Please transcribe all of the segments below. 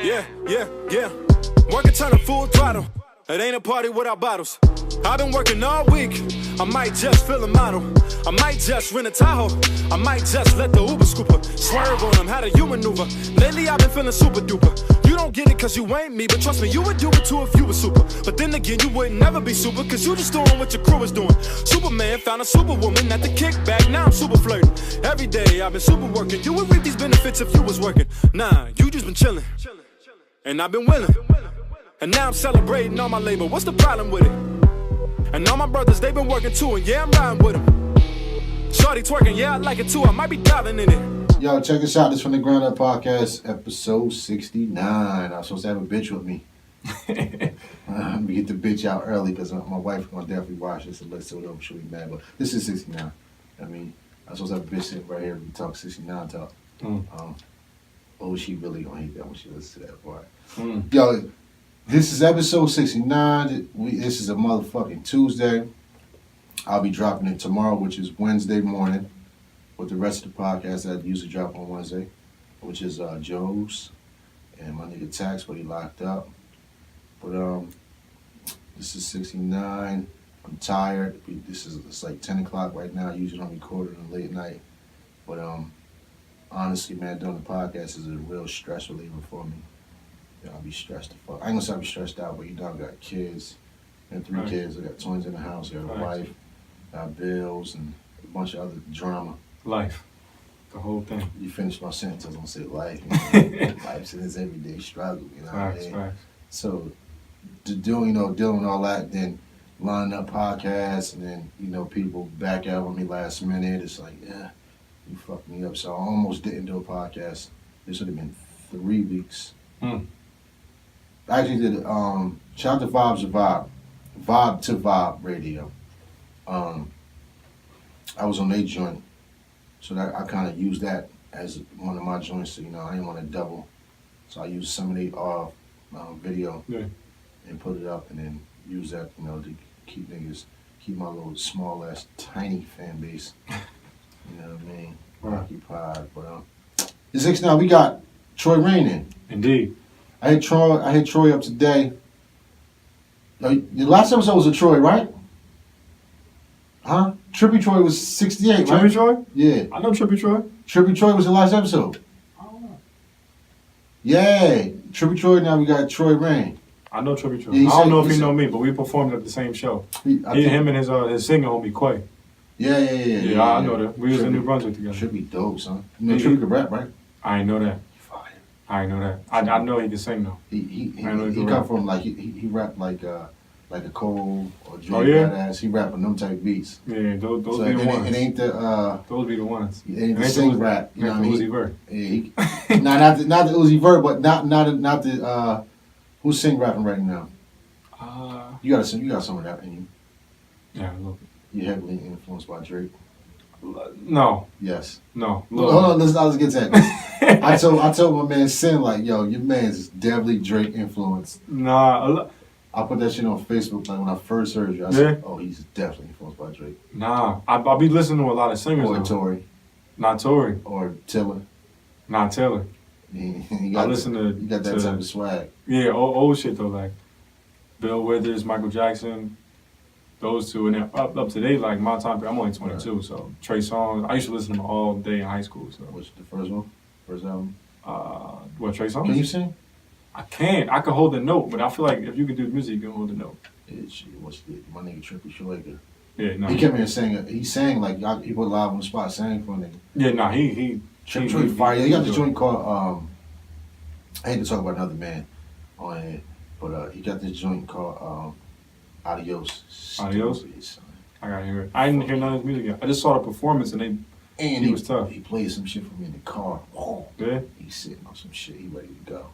Yeah. Working turn full throttle. It ain't a party without bottles. I've been working all week. I might just fill a model. I might just rent a Tahoe. I might just let the Uber scooper swerve on them. How do you maneuver? Lately I've been feeling super duper. You don't get it cause you ain't me, but trust me, you would do it too if you were super. But then again, you would never be super cause you just doing what your crew is doing. Superman found a superwoman at the kickback. Now I'm super flirting. Every day I've been super working. You would reap these benefits if you was working. Nah, you just been chilling. And I've been willing. And now I'm celebrating all my labor. What's the problem with it? And all my brothers, they been working too. And yeah, I'm riding with them. Shorty twerking, yeah, I like it too. I might be diving in it. Yo, check this out. This from the Ground Up Podcast, episode 69. I was supposed to have a bitch with me. I'm going to get the bitch out early because my wife's going to definitely watch this and listen to it. She'll be mad. But this is 69. I mean, I was supposed to have a bitch sitting right here. We talk 69 talk. She really going to hate that when she listens to that part. Yo, this is episode 69. This is a motherfucking Tuesday. I'll be dropping it tomorrow, which is Wednesday morning, with the rest of the podcast that I usually drop on Wednesday, which is Joe's and my nigga Tax, but he locked up. But this is 69. I'm tired. It's like 10 o'clock right now. Usually I'm recording in late night. But honestly, man, doing the podcast is a real stress reliever for me. I'll be stressed the fuck. I ain't gonna say I'll be stressed out, but you know I got kids. I got 3 kids. I got twins in the house. I got a wife. Got bills and a bunch of other drama. Life. The whole thing. You finished my sentence. I was gonna say life. Life's in this everyday struggle. You know what I mean? So dealing with all that, then lining up podcasts, and then people back out on me last minute. It's like, yeah, you fucked me up. So I almost didn't do a podcast. This would have been 3 weeks. I actually did shout out to Vibe to Vibe Radio. I was on their joint, so that I kind of used that as one of my joints. So, I didn't want to double, so I used some of their video and put it up, and then use that to keep my little small ass tiny fan base. You know what I mean? Occupied. But this next now we got Troy Rain in. Indeed. I hit Troy up today. The last episode was a Troy, right? Huh? Trippy Troy was 68, right? Trippy Troy? Yeah. I know Trippy Troy. Trippy Troy was the last episode. I don't know. Yeah. Trippy Troy, now we got Troy Rain. I know Trippy Troy. Yeah, I don't know if he know me, but we performed at the same show. Him and his singer homie, Quay. Yeah, I know that. We was in New Brunswick together. Should be dope, son. You know Trippy could rap, right? I ain't know that. I know that. I know he can sing though. He come from like he rap like a Cole or Dre Badass. He rap on them type beats. Yeah, those be the ones. It ain't the those be the ones. It ain't the sing rap. You know what I mean? Uzi Vert. Yeah, not the Uzi Vert, but not the who's sing rapping right now? You got some of that in you. Yeah, a little bit. You heavily influenced by Drake. No. Yes. No. Hold on, let's get to that. I told my man Sin, like, yo, your man's definitely Drake influenced. Nah. I put that shit on Facebook like when I first heard you. I said, oh, he's definitely influenced by Drake. Nah. I'll be listening to a lot of singers. Or Tory. Not Tory. Or Tiller. Not Taylor. You got that type of swag. Yeah, old shit though, like Bill Withers, Michael Jackson. Those two, and then up to date, like my time. I'm only 22, so Trey Songz. I used to listen to them all day in high school. So what's the first one? First album? What, Trey Songz? Can you sing? I can't. I can hold the note, but I feel like if you can do music, you can hold the note. Yeah, my nigga Trippy Troy. Yeah, no. He came here saying he sang like he put live on the spot, sang for a nigga. Yeah, nah, he Trippy Troy fire. He got the joint called I hate to talk about another man on here, but he got this joint called Adios. Adios? I gotta hear it. I didn't hear none of his music yet. I just saw the performance and he was tough. He played some shit for me in the car. Oh, yeah? He's sitting on some shit. He ready to go.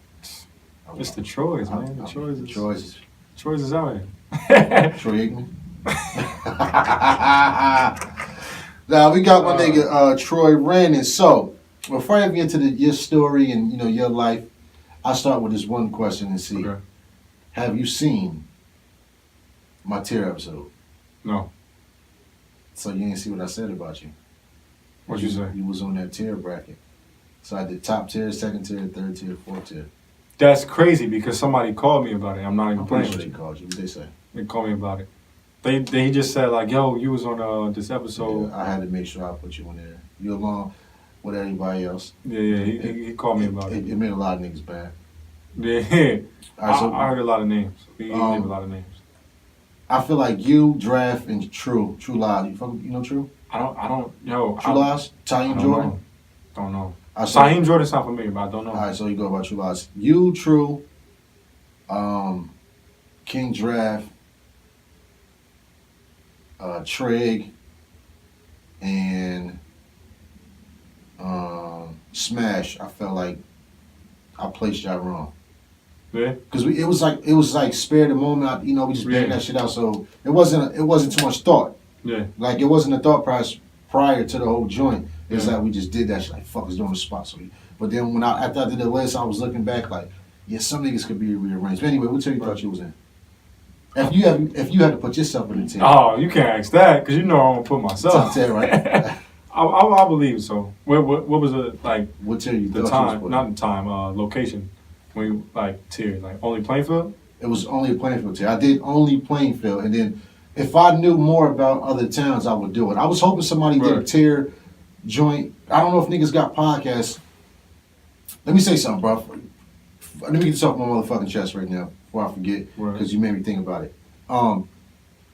It's the Troys, man. The Troys is out here. Troy Aikman. Now we got my nigga Troy Rain. So before I get into your story and your life, I'll start with this one question and see. Okay. Have you seen my tier episode? No. So you didn't see what I said about you. What'd you say? You was on that tier bracket. So I did top tier, second tier, third tier, fourth tier. That's crazy because somebody called me about it. I'm not even I'm playing pretty with sure you. they called you. What they say? They called me about it. They just said like, yo, you was on this episode. Yeah, I had to make sure I put you in there. You along with everybody else. Yeah. He called me about it. It made a lot of niggas bad. Yeah. All right, so I heard a lot of names. He gave a lot of names. I feel like you, Draft, and True Lies. You know True? I don't. Yo. True Lies? Taim Jordan? Don't know. I saw- Taim Jordan sound familiar, but I don't know. All right, so you go about True Lies. You, True, King Draft, Trig, and Smash. I felt like I placed y'all wrong. Yeah. Cause it was like spare the moment. We just banged that shit out. So it wasn't too much thought. Yeah. Like it wasn't a thought process prior to the whole joint. It's like we just did that shit. Like fuck, it's doing the spot. So but then after I did the list, I was looking back like, yeah, some niggas could be rearranged. But anyway, what team you thought you was in? If you had to put yourself in the team. Oh, you can't ask that because you know I'm gonna put myself. Top 10, right? I believe so. What was it like? What tier you The thought time, you was not the time. Location. When you like tier, like only playing field. It was only a playing field tier. I did only playing field, and then if I knew more about other towns, I would do it. I was hoping somebody did a tier joint. I don't know if niggas got podcasts. Let me say something, bro. Let me get this off my motherfucking chest right now before I forget, because you made me think about it.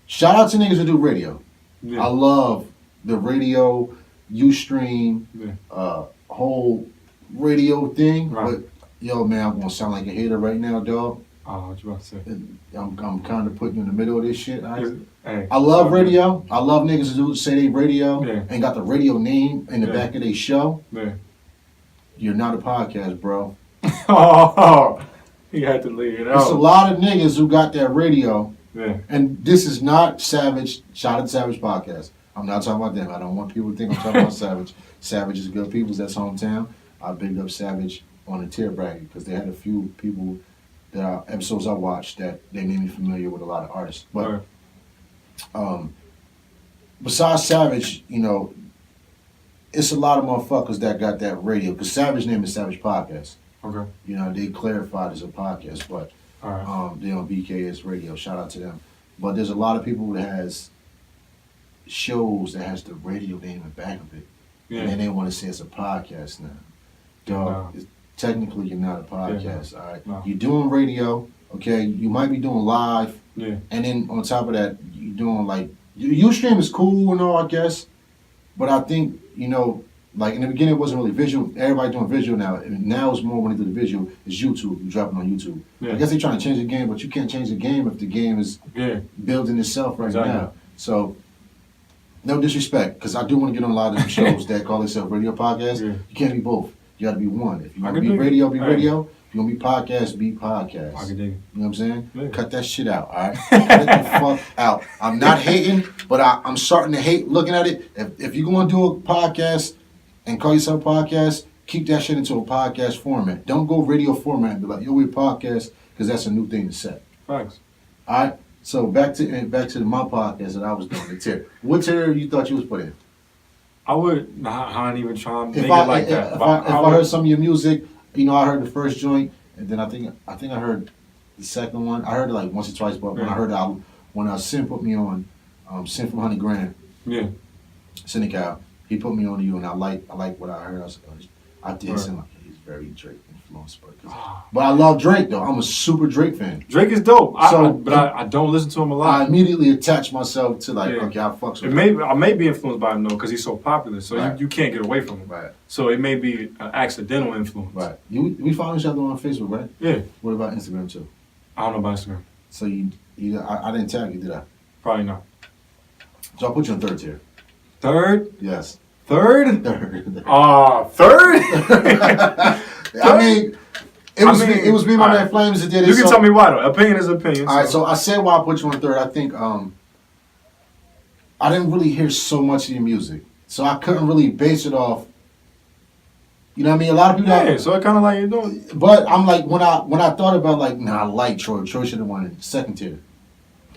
Shout out to niggas who do radio. Yeah. I love the radio, Ustream, Yeah. whole radio thing. Right. But yo, man, I'm gonna sound like a hater right now, dog. Oh, what you about to say? I'm kind of putting you in the middle of this shit. All right? Hey, I love radio. I love niggas who say they radio Yeah. and got the radio name in the Yeah. back of their show. Yeah. You're not a podcast, bro. Oh, he had to leave it There's a out. lot of niggas who got that radio, Yeah. and this is not Savage. Shout out Savage Podcast. I'm not talking about them. I don't want people to think I'm talking about Savage. Savage is good people. That's hometown. I bigged up Savage on the tier bracket because they had a few people that episodes I watched that they made me familiar with a lot of artists. But besides Savage, it's a lot of motherfuckers that got that radio because Savage name is Savage Podcast. Okay. They clarified as a podcast, but All right. they on BKS Radio. Shout out to them. But there's a lot of people that has shows that has the radio name in the back of it, and then they want to say it's a podcast now. Dog, technically you're not a podcast. All right, you're doing radio. Okay, you might be doing live. Yeah. And then on top of that, you're doing like Ustream is cool and all, I guess. But I think like in the beginning, it wasn't really visual. Everybody doing visual now. And now it's more when they do the visual. It's YouTube. You drop it on YouTube. Yeah. I guess they're trying to change the game, but you can't change the game if the game is building itself right now. So, no disrespect, because I do want to get on a lot of them shows that call themselves radio podcasts. Yeah. You can't be both. You got to be one. If you want to can be dig radio, it. be Hey. radio. If you want to be podcast, be podcast. I can dig it. You know what I'm saying? Yeah. Cut that shit out, all right? Cut it the fuck out. I'm not hating, but I'm starting to hate looking at it. If you're going to do a podcast and call yourself a podcast, keep that shit into a podcast format. Don't go radio format and be like, yo, we're a podcast, because that's a new thing to say. Thanks. All right? So back to my podcast that I was doing, the tier. What tier you thought you was put in? I would. I ain't even trying to If make I, it like if, that. if, But I, if I would- heard some of your music, I heard the first joint, and then I think I heard the second one. I heard it like once or twice, but when I heard it, when Sin put me on, Sin from 100 Grand, Yeah. Senecal, he put me on to you, and I like what I heard. I was like, I did Right. sound like he's very Drake influenced, but I love Drake though. I'm a super Drake fan. Drake is dope. So, But I don't listen to him a I lot. immediately attach myself to like, Yeah. okay, I fucks It with may I may be influenced by him though because he's so popular. So Right. you can't get away from him. Right, So it may be an accidental influence. right. We follow each other on Facebook, right? Yeah. What about Instagram too? I don't know about Instagram. So I didn't tag you, did I? Probably not. So I put you in third tier. Third. Yes. Third. Third. Third. I mean, it was me, my man Flames that did it. You can so- tell me why though. Opinion is opinion. All right, so I said why I put you on third. I think I didn't really hear so much of your music, so I couldn't really base it off. You know what I mean? A lot of people. Yeah. So it kind of like you're doing. But I'm like when I thought about like, nah, I like Troy. Troy should have won in second tier.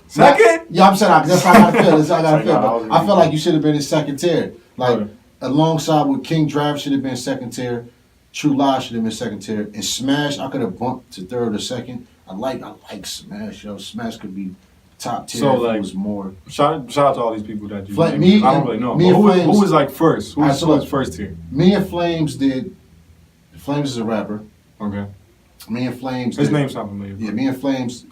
Second? Yeah, I'm saying that's how I gotta feel. That's how I gotta Like, feel. nah, But I feel like you should have been in second tier. Like Right. alongside with King Draft should have been second tier. True Lies should have been second tier. And Smash, I could have bumped to third or second. I like Smash, yo. Smash could be top tier So, if like, it was more. Shout out to all these people that you Like, named. me I don't and- really know. me But and who Flames- was like first? Who was Alright, so first tier? Me and Flames did. Flames is a rapper. Okay. Me and Flames. His did, name's not familiar. Yeah, me and Flames.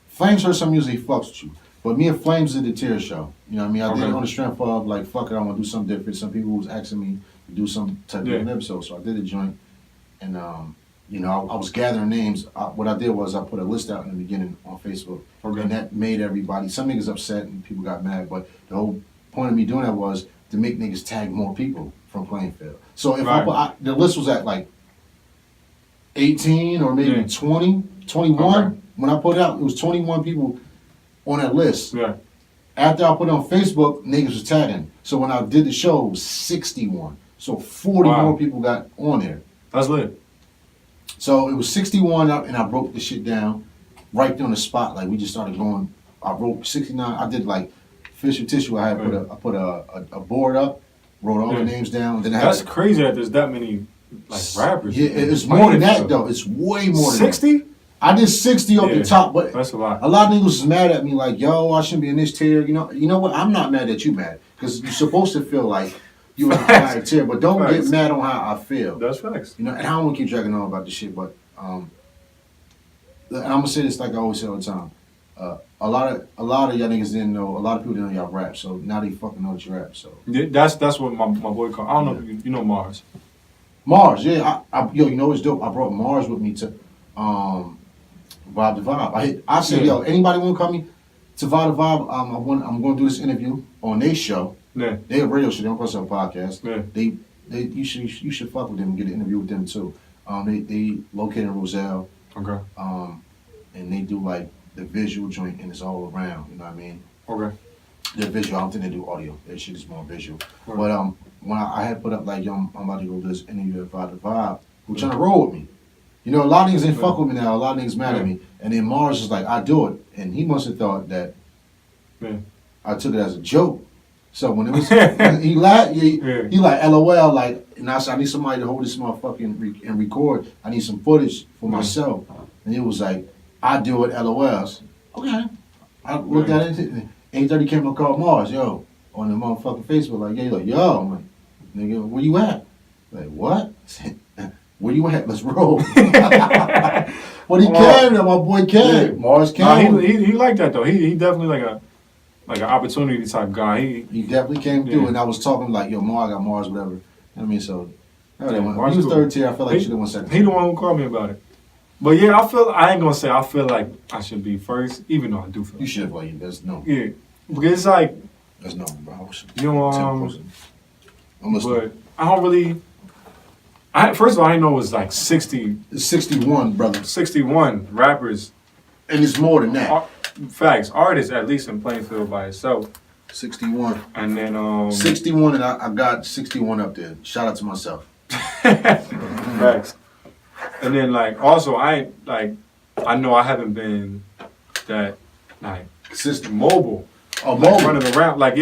Flames heard some music, he fucks with you. But me and Flames did the tier show. You know what I mean? I did it Okay. on the strength of like, fuck it, I want to do something different. Some people was asking me to do some type Yeah. of an episode, so I did a joint. And you know, I was gathering names. What I did was I put a list out in the beginning on Facebook, Okay. and that made everybody. Some niggas upset and people got mad, but the whole point of me doing that was to make niggas tag more people from Plainfield. So if Right. the list was at like 18 or maybe Yeah. 20, 21. Okay. When I put it out, it was 21 people on that list. Yeah. After I put it on Facebook, niggas was tagging. So when I did the show, it was 61. So 40 Wow. more people got on there. That's lit. So it was 61 up, and I broke the shit down right there on the spot. Like we just started going. I wrote 69. I did like fish or tissue. I had put a board up, wrote all Yeah. the names down. Then I had That's crazy that there's that many like rappers. Yeah, it's more than that though. It's way more than that. 60? I did 60 off Yeah. the top, but That's a lot. a lot of niggas was mad at me like, yo, I shouldn't be in this tier. You know what? I'm not mad that you mad because you're supposed to feel like you're in a higher tier, but don't Facts. get mad on how I feel. That's facts. You know, and I don't want to keep dragging on about this shit, but and I'm gonna say this like I always say all the time. A lot of y'all niggas didn't know. A lot of people didn't know y'all rap, so now they fucking know that you rap. So Yeah, that's what my boy called. I don't know if you know Mars. Mars, yeah, yo, you know what's dope? I brought Mars with me to Vibe the Vibe. I said, Yeah. yo, anybody want to come me to Vibe the Vibe? I'm going to do this interview on their show. Yeah. They have radio show. They don't post on a podcast. Yeah. You should fuck with them and get an interview with them too. They located in Roselle. Okay. And they do like the visual joint, and it's all around. You know what I mean? Okay. They're visual. I don't think they do audio. Their shit is more visual. Right. But when I had put up like, yo, I'm about to go do this interview at Vibe the Vibe, who trying to roll with me. You know, a lot of niggas ain't fuck with me now. A lot of niggas mad at me. And then Mars is like, I do it, and he must have thought that I took it as a joke. So when it was, he laughed. He like LOL. Like, and I said, I need somebody to hold this motherfucking and record. I need some footage for myself. And he was like, I do it. LOLs. Okay. I looked at it. 8:30 came and called Mars. Yo, on the motherfucking Facebook. Like, yeah, he's like, yo, I'm like, nigga, where you at? Like, what? Where you at? Let's roll. But he came. My boy came. Yeah. Mars came. Nah, he liked that though. He definitely like an opportunity type guy. He definitely came through, Yeah. and I was talking like, yo, Mars, I got Mars, whatever. You know what I mean? So, Yeah, when Mars he was cool. third tier, I felt like he should have won second He the one who called me about it. But yeah, I ain't gonna say I feel like I should be first, even though I do feel. You should have, like, there's no. Yeah, because it's like There's no, bro. you know, I'm listening. but I don't really. First of all, I didn't know it was like 60, It's 61, brother. 61 rappers. And it's more than that. Facts, artists at least in Plainfield by itself, 61. and then 61, and I got 61 up there. Shout out to myself. Facts. And then like also I know I haven't been that like Consistent. mobile. Oh, Like, mobile. running around like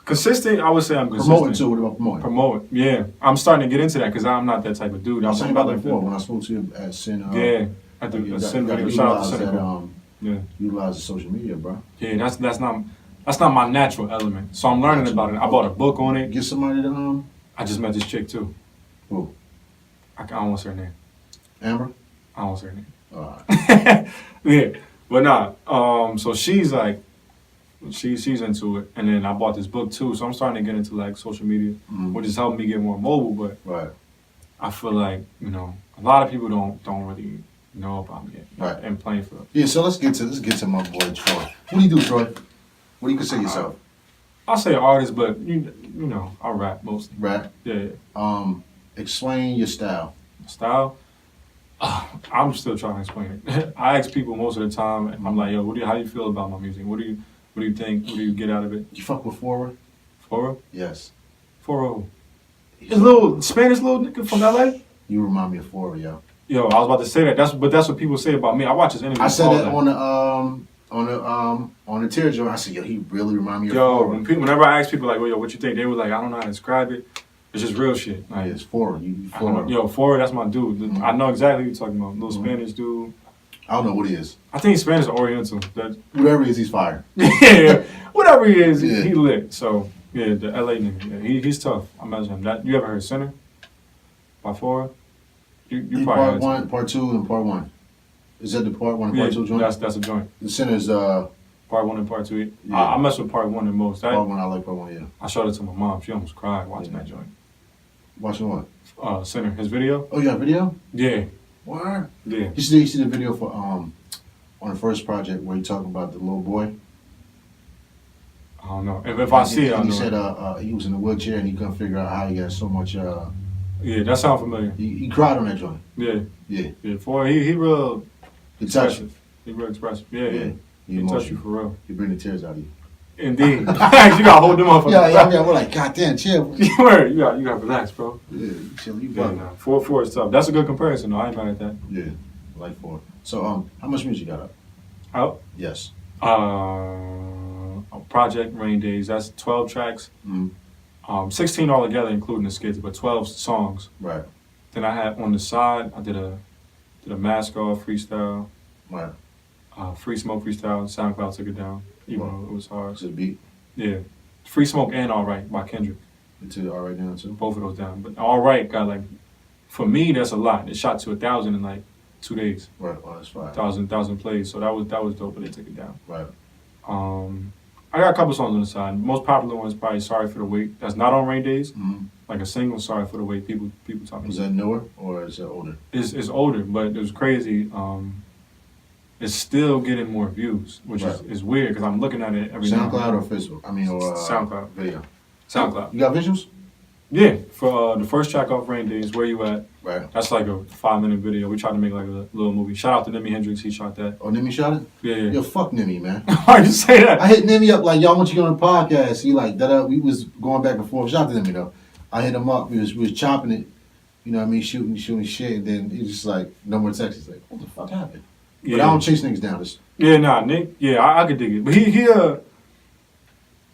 consistent. I would say I'm consistent. Promoting too. What about promoting? Promote. Yeah, I'm starting to get into that because I'm not that type of dude. I was I'm saying about like that before when I spoke to you at Sin. yeah, at the you Sin gotta video. Shout out to utilize that, Cynical. Yeah, utilize the social media, bro. yeah. That's not my natural element. So I'm learning about it. I bought a book on it. Get somebody to I just met this chick too. Who? I don't want to say her name. Amber. I don't want to say her name. All right. Yeah, but nah. So she's like, she's into it, and then I bought this book too. So I'm starting to get into like social media, which is helping me get more mobile. But Right. I feel like a lot of people don't really know about me Right. in Plainfield. Yeah. So let's get to my boy Troy. What do you do, Troy? What do you consider yourself? I'll say artist, but you know I rap mostly. Rap. Yeah. Explain your style. Style. I'm still trying to explain it. I ask people most of the time. And I'm like, yo, how do you feel about my music? What do you think? What do you get out of it? You fuck with Forward? Foro? Yes. Foro. It's a little Spanish little nigga from LA. You remind me of Forward, yo. Yo, I was about to say that. That's what people say about me. I watch his interviews. I said all that on the tear joint. I said, yo, he really remind me of Yo, Forward. whenever I ask people like, well, yo, what you think? They were like, I don't know how to describe it. It's just real shit. Yeah, Like, it's four. You four. yo, Forward, that's my dude. Mhm. I know exactly what you're talking about. Little Mhm. Spanish dude. I don't know what he is. I think he's Spanish or Oriental. That, Whatever he is, he's fire. yeah, whatever he is, Yeah. he lit. So, yeah, the LA nigga. Yeah, he's tough. I imagine him. That, you ever heard Sinner by Forward? You probably Part heard one, part two, and part one. Is that the part one and Yeah, part two joint? that's a joint. The Sinner's Part 1 and part 2. Yeah. I mess with part 1 the most. part one. I like part one. Yeah. I showed it to my mom. She almost cried watching Yeah. that joint. Watching what? Sinner, his video. Oh, you got a video? Yeah, What? yeah. You see the video for on the first project where you talking about the little boy? I don't know. If I see it, I he know. said he was in a wheelchair and he couldn't figure out how he got so much. Yeah, that sounds familiar. He cried on that joint. Yeah, Yeah. yeah. For he real He touched you. expressive. He real expressive. Yeah, Yeah. yeah. He He touch you emotional. for real. He bring the tears out of you. Indeed. You gotta hold them up. Yeah. We're like, goddamn, chill. You gotta relax, bro. Yeah, chill. You Yeah, bugging. nah. 4 is tough. That's a good comparison, though. I ain't mad at that. Yeah, like four. So how much music you got up? Out. Yes. Project Rain Days. That's 12 tracks. Mm-hmm. 16 altogether, including the skits, but 12 songs. Right. Then I had on the side, I did a mask off freestyle, Right. Free Smoke freestyle. SoundCloud took it down, even though it was hard. So the beat. Yeah, Free Smoke and All Right by Kendrick, Into all right now too. both of those down. But All Right got like, for me that's a lot. It shot to 1,000 in like 2 days, Right. Well, that's fine. 1,000 plays. So that was dope, but they took it down. Right. I got a couple songs on the side. Most popular one is probably Sorry for the Wait. That's not on Rain Days. Mm-hmm. Like a single, Sorry for the Wait. People talking. Was that newer or is that older? It's older, but it was crazy. It's still getting more views, which Right. is weird because I'm looking at it every now and SoundCloud then. or Facebook? I mean, or SoundCloud. video. SoundCloud. You got visuals? Yeah, for the first track off Rain Days, Where You At? Right. That's like a 5-minute video. We tried to make like a little movie. Shout out to Nimi Hendrix, he shot that. Oh, Nimi shot it? Yeah, Yo, fuck Nimi, man. Why'd you say that? I hit Nimi up like, y'all want you to go on the podcast. He like, we was going back and forth. Shout out to Nimi though. I hit him up. We was chopping it. You know what I mean? Shooting shit. And then he just like, no more texts. He's like, what the fuck happened? Yeah. But I don't chase niggas down. It's, Yeah, nah, Nick. Yeah, I could dig it, but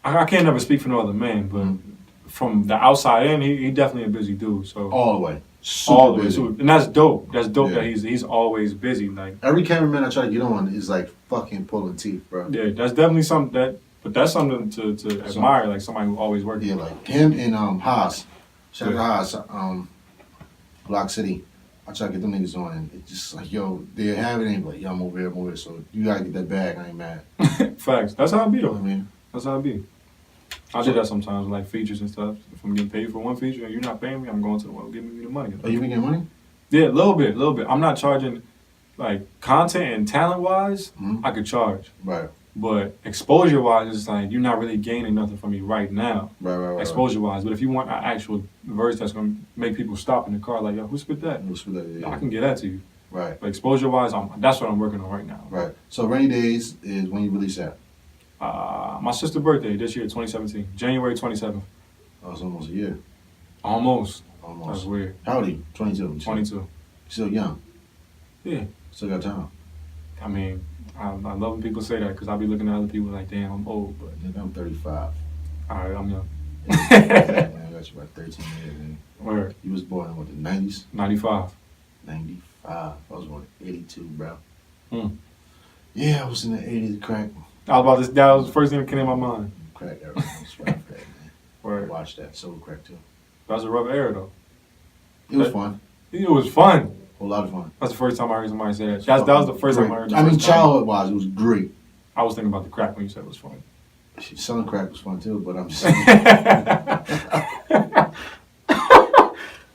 I can't never speak for no other man, but from the outside in, he definitely a busy dude. So all the way. Super all the way, busy. so- and that's dope. That's dope Yeah. that he's always busy. Like, Every cameraman I try to get on is like fucking pulling teeth, bro. yeah, that's definitely something that's something to admire. Like somebody who always works. Yeah, like him and Haas. Shout out Yeah. to Haas, Block City. I try to get them niggas on and it's just like, yo, they have it, ain't like, yo, I'm over here. So you gotta get that bag, I ain't mad. Facts. That's how it be You know though. what I mean? That's how it be. I do that sometimes, like features and stuff. If I'm getting paid for one feature and you're not paying me, I'm going to the one giving me the money. Oh, you been getting money? Yeah, a little bit. I'm not charging, like content and talent wise. Mhm. I could charge, Right. but exposure wise, it's like you're not really gaining nothing from me right now. Right. Exposure wise, but if you want an actual verse that's gonna make people stop in the car, like yo, who spit that? What's with that? I Yeah. can get that to you. Right. But exposure wise, that's what I'm working on right now. Right. So Rainy Days is when you release that. My sister's birthday this year, 2017, January 27th. Oh, it's almost a year. Almost. That's Almost. weird. How old are you? 22. 22. Still young. Yeah. Still got time. I mean, I love when people say that because I be looking at other people like, damn, I'm old, but Nigga, I'm 35. all right, I'm young. Man, I got you about 13 years. Man. Word. You was born in what, the 90s? 95. 95. I was born in 82, bro. Hmm. Yeah, I was in the 80s crack. That was the first thing that came in my mind. Crack era. I was right for that, man. I Word. watched that. Soul crack too. That was a rough era though. It was fun. It was fun. A whole lot of fun. That's the first time I heard somebody say that. That was the first time I heard. I mean, childhood wise, it was great. I was thinking about the crack when you said it was fun. Shit, selling crack was fun too, but I'm just saying.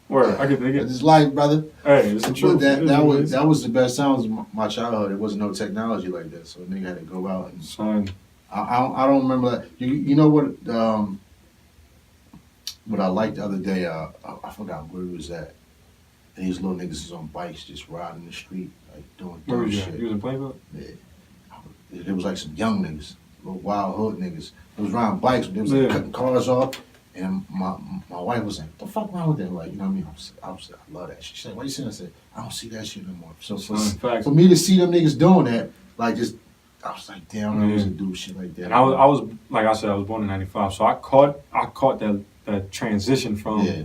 Word. I could think It's it. just life, brother. Hey, it's the But truth. It is that what it was is. that was the best times of my childhood. There wasn't no technology like that, so a nigga had to go out and. Son. I don't remember that. You know what I liked the other day? I forgot where it was at. And these little niggas is on bikes just riding the street, like doing Where dumb was you at? shit. You was in Plainville? Yeah. It was like some young niggas, little wild hood niggas. It was riding bikes, but they was like Yeah. cutting cars off. And my wife was like, "What the fuck wrong with that?" Like, you know what I mean? I love that shit. She said, "Why you saying that?" I said, "I don't see that shit no more." So Facts. for me to see them niggas doing that, like just, I was like, damn, I was to do shit like that. And I was like I said, I was born in '95, so I caught that transition from Yeah.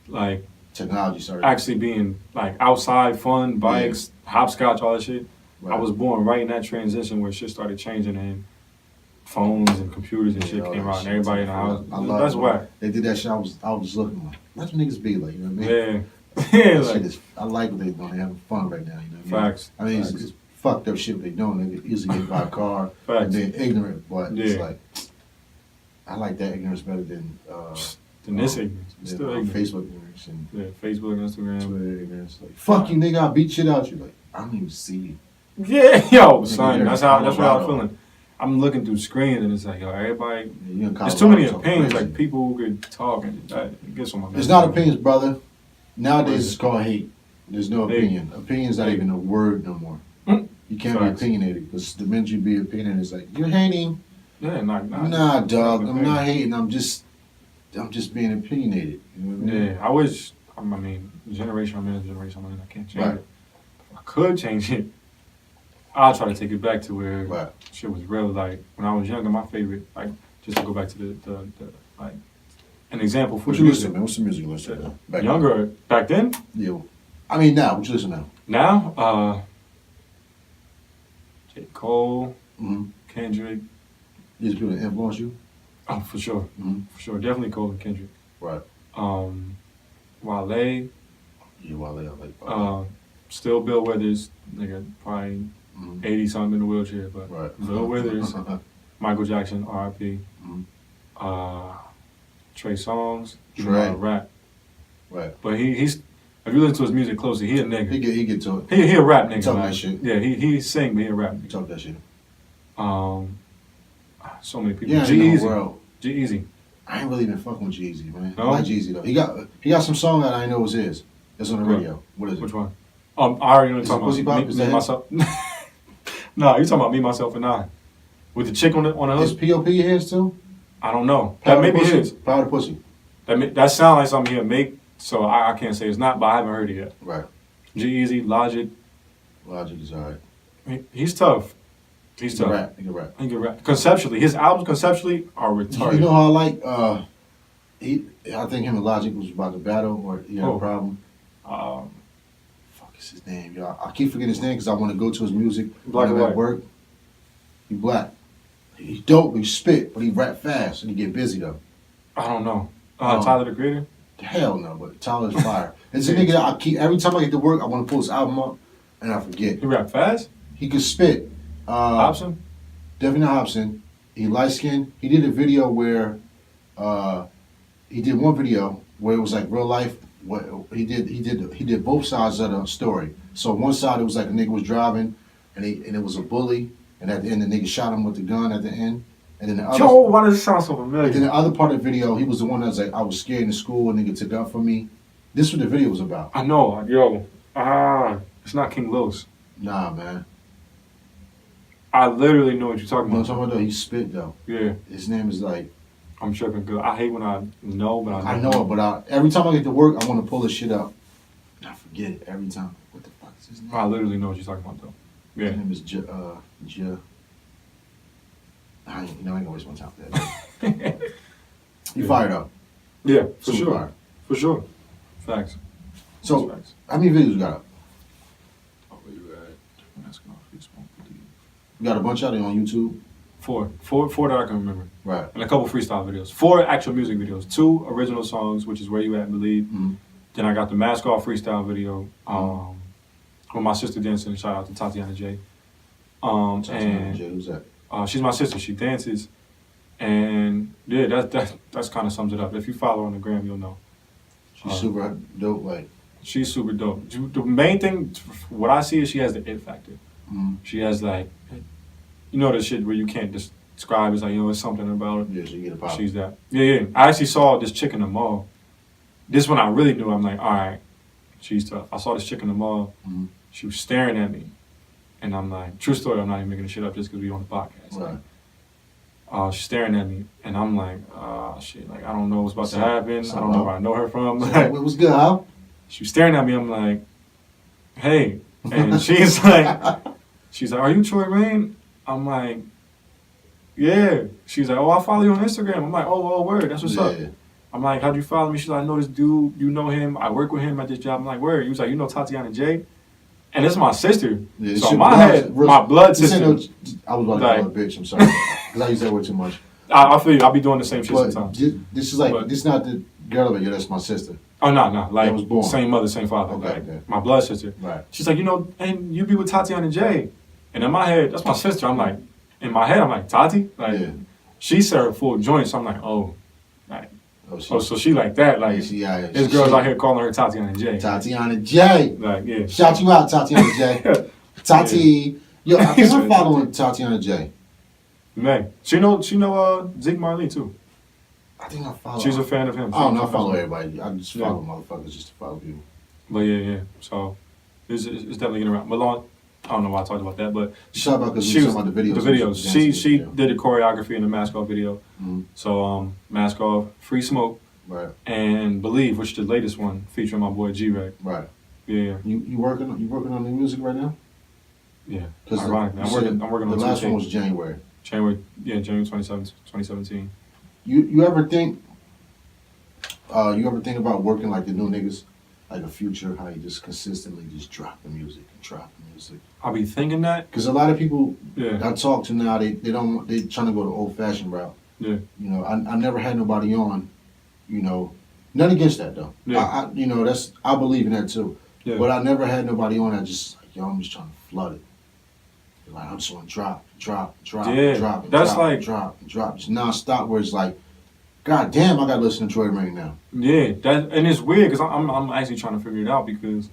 like Technology started. actually being like outside fun, bikes, hopscotch, all that shit. Right. I was born right in that transition where shit started changing and phones and computers and Yeah, shit all came that out and shit everybody in the too. house. I love That's it. why. They did that shit. I was just looking like, that's what niggas be like. You know what I mean? Yeah. Yeah, That shit like is, I like what they doing. They having fun right now. You know what I mean? facts. I mean, Facts. it's fucked up shit they doing. They get easily get by a car and Facts. they're ignorant, but it's Yeah. like, I like that ignorance better than Then this ignorance. It's still ignorant. Facebook ignorance and Yeah, Facebook, Instagram. Twitter ignorance. Like, fuck you, nigga! I'll beat shit out you. Like, I don't even see you. Yeah, yo, Nigga, son. you're That's in what I'm Colorado. feeling. I'm looking through screens and it's like, yo, everybody. You in There's too many Colorado, so opinions. crazy. Like people who could talk and that it gets on my nerves. It's not opinions, brother. Nowadays What is it's called hate. There's no Hate. opinion. Opinion's not Hate. even a word no more. Mm. You can't Facts. be opinionated because the minute you be opinionated, it's like you're hating. Yeah, Nah, dog. I'm opinion. not hating. I'm just being opinionated. You know what I mean? Yeah, I wish. I mean, the generation I'm in, the generation I'm in, I can't change Right. it. If I could change it, I'll try to take it back to where Right. shit was real. Like when I was younger, my favorite, like just to go back to the like an example for What the you listen to, music. man? What's the music you listen to? Back Younger back then. Yeah. I mean, now. What you listen to now? Now, J. Cole, Mm-hmm. Kendrick. These people that influence you? Oh, for sure, Mm-hmm. for sure, definitely Cole and Kendrick. Right. Wale, Yeah, well, I like. still Bill Withers, nigga, probably Mhm. 80 something in the wheelchair, but Right. Bill Withers, Michael Jackson, R.I.P. Mhm. Trey Songz, he Trey. know how to rap, Right. but he's if you listen to his music closely, he a He nigga. get to it. He a rap nigga. talk like, that shit. Yeah, he sing, but he a rap He nigga. talk that shit. So many people. Yeah, in the G-Eazy. world. G-Eazy. I ain't really been fucking with Jeezy, man. No? I like Jeezy though. He got some song that I know was his. It's on the What? radio. What is it? Which one? I already know what Is you're it talking Pussy about. Pop? Is Me, that myself. No, you're talking about me, myself, and I. With the chick on the Is hook. P.O.P. his too? I don't know. Power That may be Pussy? his. Power Pussy. That sounds like something he'll make. So I can't say it's not, but I haven't heard it yet. Right. G-Eazy, Logic. Logic is alright. He's tough. He's He can tough. rap. He can rap. He can rap. Conceptually, his albums conceptually are retarded. You know how I like I think him and Logic was about to battle or he had a Oh. problem. Um, Fuck is his name, y'all? I keep forgetting his name because I want to go to his music. Black when or I'm at white? work. He black. He dope. He spit, but he rap fast and he get busy though. I don't know. Oh. Tyler the Creator. Hell no, but Tyler's fire. It's a nigga that I keep every time I get to work. I want to pull his album up and I forget. He rap fast. He could spit. Hobson. Definitely Hobson. He light skinned. He did a video where he did one video where it was like real life. What he did both sides of the story. So one side it was like a nigga was driving and it was a bully, and at the end the nigga shot him with the gun at the end. And then the other Yo, why does it sound so and then familiar? the other part of the video, he was the one that was like, I was scared in school, a nigga took up for me. This is what the video was about. I know. Yo. It's not King Los. Nah, man. I literally know what you're talking You know what I'm about. talking about though? He spit though. Yeah, His name is like, I'm tripping. Cause I hate when I know, but I know it, but every time I get to work, I want to pull this shit up. And I forget it every time. What the fuck is his name? I literally know what you're talking about though. His Yeah. name is I ain't gonna waste my time with that. He Yeah. fired up. Yeah, for Super sure. fire. For sure. Facts. So, Facts. how many videos you got up? Oh, where you at? That's gonna be small. You got a bunch out there on YouTube? Four that I can remember. Right. And a couple freestyle videos. 4 actual music videos. 2 original songs, which is Where You At, Believe. Mhm. Then I got the Mask Off freestyle video with my sister dancing. Shout out to Tatiana J. Tatiana J, who's that? She's my sister. She dances, and yeah, that's kind of sums it up. If you follow her on the gram, you'll know. She's super dope. Like, She's super dope. The main thing, what I see is she has the it factor. mhm. She has like, you know, the shit where you can't just describe. It's like, you know, it's something about her. Yeah, so you get a pop. She's that. Yeah. I actually saw this chick in the mall. This one I really knew. I'm like, all right, she's tough. I saw this chick in the mall. Mhm. She was staring at me, and I'm like, true story. I'm not even making this shit up just because we on the podcast. Right. She's staring at me, and I'm like, shit. Like, I don't know what's about to So- happen. so I don't know what? where I know her from. So, Like, it was good, huh? she was staring at me. I'm like, hey, and she's like, are you Troy Rain? I'm like, yeah. She's like, oh, I follow you on Instagram. I'm like, oh, word. That's what's up. Yeah. I'm like, how'd you follow me? She's like, I know this dude. You know him. I work with him at this job. I'm like, where? He was like, you know Tatiana J? And it's my sister. Yeah, so in my head, my blood sister. I was about to call her a bitch. I'm sorry. Because I use that word too much. I feel you. I'll be doing the same shit But sometimes. this is like, this is not the girl of it. Yeah, that's my sister. Oh, no. Like, That was born. same mother, same father. Okay, like, okay. my blood sister. Right. She's like, you know, and you be with Tatiana J. And in my head, that's my sister. I'm like, in my head, I'm like, Tati? Like, Yeah. she served full joint. So I'm like, oh. Like, Oh, so she like that. Like, this girl's out here calling her Tatiana J. Tatiana J. Like, yeah. Shout you out, Tatiana J. Tati. Yo, I think I'm following Tatiana J. Man, she know Zeke Marley too. I think I follow. She's a fan of him. I don't know. I follow everybody. I just follow motherfuckers just to follow people. But yeah. So it's definitely getting around. Malone, I don't know why I talked about that, but You talk about because you was talking about the videos. The videos. She video. did the choreography in the Mask Off video. Mhm. So Mask Off, Free Smoke, Right. and Believe, which is the latest one featuring my boy G-Reg. Right. Yeah. You working on the music right now? Yeah. Because Ironically, I'm working on the last one tapes. was January. January 2017. You ever think about working like the new niggas, like a Future, how you just consistently just drop the music and drop the music? I'll be thinking that. Because a lot of people Yeah. I talk to now, they trying to go the old fashioned route. Yeah. You know, I never had nobody on, you know, none against that though. Yeah. I believe in that too. Yeah. But I never had nobody on that just like, yo, I'm just trying to flood it. Like I'm just gonna drop, Yeah, drop, that's drop, like- drop, just nonstop. Where it's like, God damn, I gotta listen to Troy right now. Yeah, and it's weird because I'm actually trying to figure it out because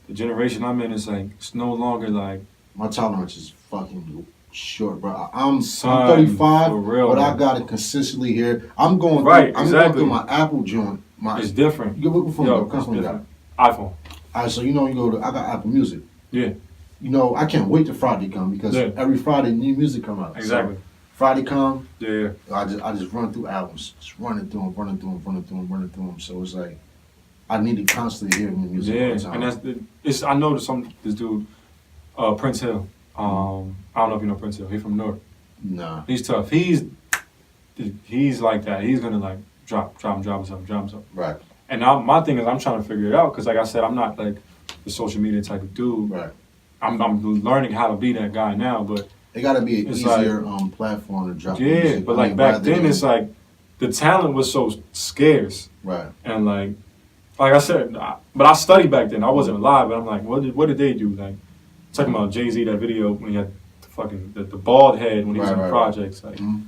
the generation I'm in is like it's no longer like My tolerance is fucking short, bro. I'm Son, 35, for real, but I man. gotta consistently hear. I'm going Right, through, exactly. I'm going through my Apple joint. it's different. You what phone Yo, you got? it's What phone you got? different. iPhone. All right, so you know you go to. I got Apple Music. Yeah, You know I can't wait till Friday come because Yeah. every Friday new music come out. exactly. So, Friday come, Yeah, I just run through albums, just running through them. So it's like I need to constantly hear new music all the time. and I know this dude, Prince Hill. I don't know if you know Prince Hill. He's from Newark. Nah. He's tough. He's like that. He's gonna like drop something. Right. And now my thing is I'm trying to figure it out because like I said I'm not like the social media type of dude. Right. I'm learning how to be that guy now, but It got to be an It's easier platform to drop. yeah, music. but I like mean, back rather then than- it's like the talent was so scarce right. and like I said, but I studied back then. I wasn't alive, but I'm like, what did they do? Like talking about Jay-Z, that video when he had the fucking the bald head when he was in the projects, like Mhm.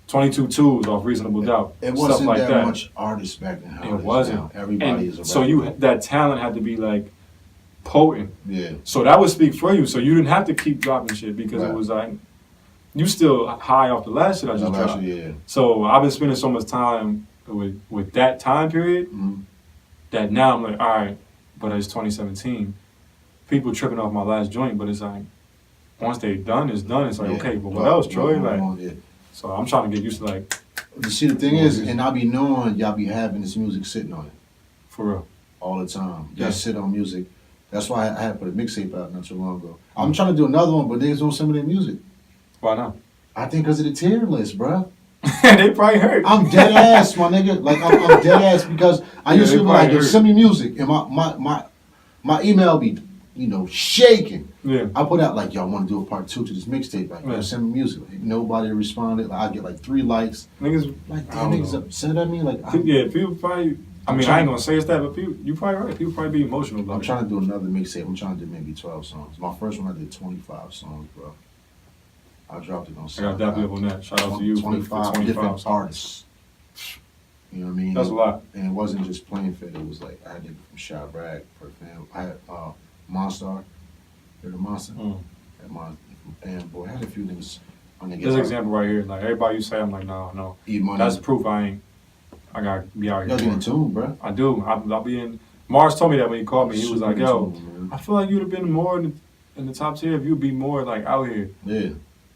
22 twos off Reasonable Doubt, It stuff wasn't like that much artists back then. How It is wasn't. now. Everybody And is a rapper. so that talent had to be like potent. Yeah. So that would speak for you. So you didn't have to keep dropping shit because Right. it was like you still high off the last shit I just dropped. Yeah. So I've been spending so much time with that time period Mhm. that now I'm like, all right, but it's 2017. People tripping off my last joint, but it's like once they're done, it's done. It's like, Yeah. okay, but what else, Troy? Like, yeah. so I'm trying to get used to like You see, the thing is, and I be knowing y'all be having this music sitting on it for real. all the time. Yeah. Y'all sit on music. That's why I had put a mixtape out not too long ago. I'm trying to do another one, but niggas don't send me their music. Why not? I think because of the tier list, bruh. They probably hurt. I'm dead ass, my nigga. Like I'm dead ass because I Yeah, used to they be like, probably yo, hurt. send me music, and my email be, shaking. Yeah. I put out like, yo, I want to do a part 2 to this mixtape. Like, yo, Yeah. send me music. Like, nobody responded. Like, I get like 3 likes. Niggas, Like, I damn, don't niggas know. upset at me. Like, yeah, people probably. I mean, I ain't gonna say it's that, but you probably right. People probably be emotional about I'm it. trying to do another mixtape. I'm trying to do maybe 12 songs. My first one I did 25 songs, bro. I dropped it on I got that up on that. Shout out to you for 25 25 different songs. artists. You know what I mean? That's a lot. And it wasn't just plain fit. It was like I had niggas from Shot Rag, Perfume. I had Monstar. Heard of Monster? Mm. Had from Fanboy. I had a few niggas. My niggas There's an example right here. Like everybody you say, I'm like, no. Eat money. That's proof I gotta be out Y'all here. get in tune, bro. I do. I'll be in. Mars told me that when he called me. He was Super like, in yo, tune, man. I feel like you'd have been more in the top tier if you'd be more like out here. Yeah.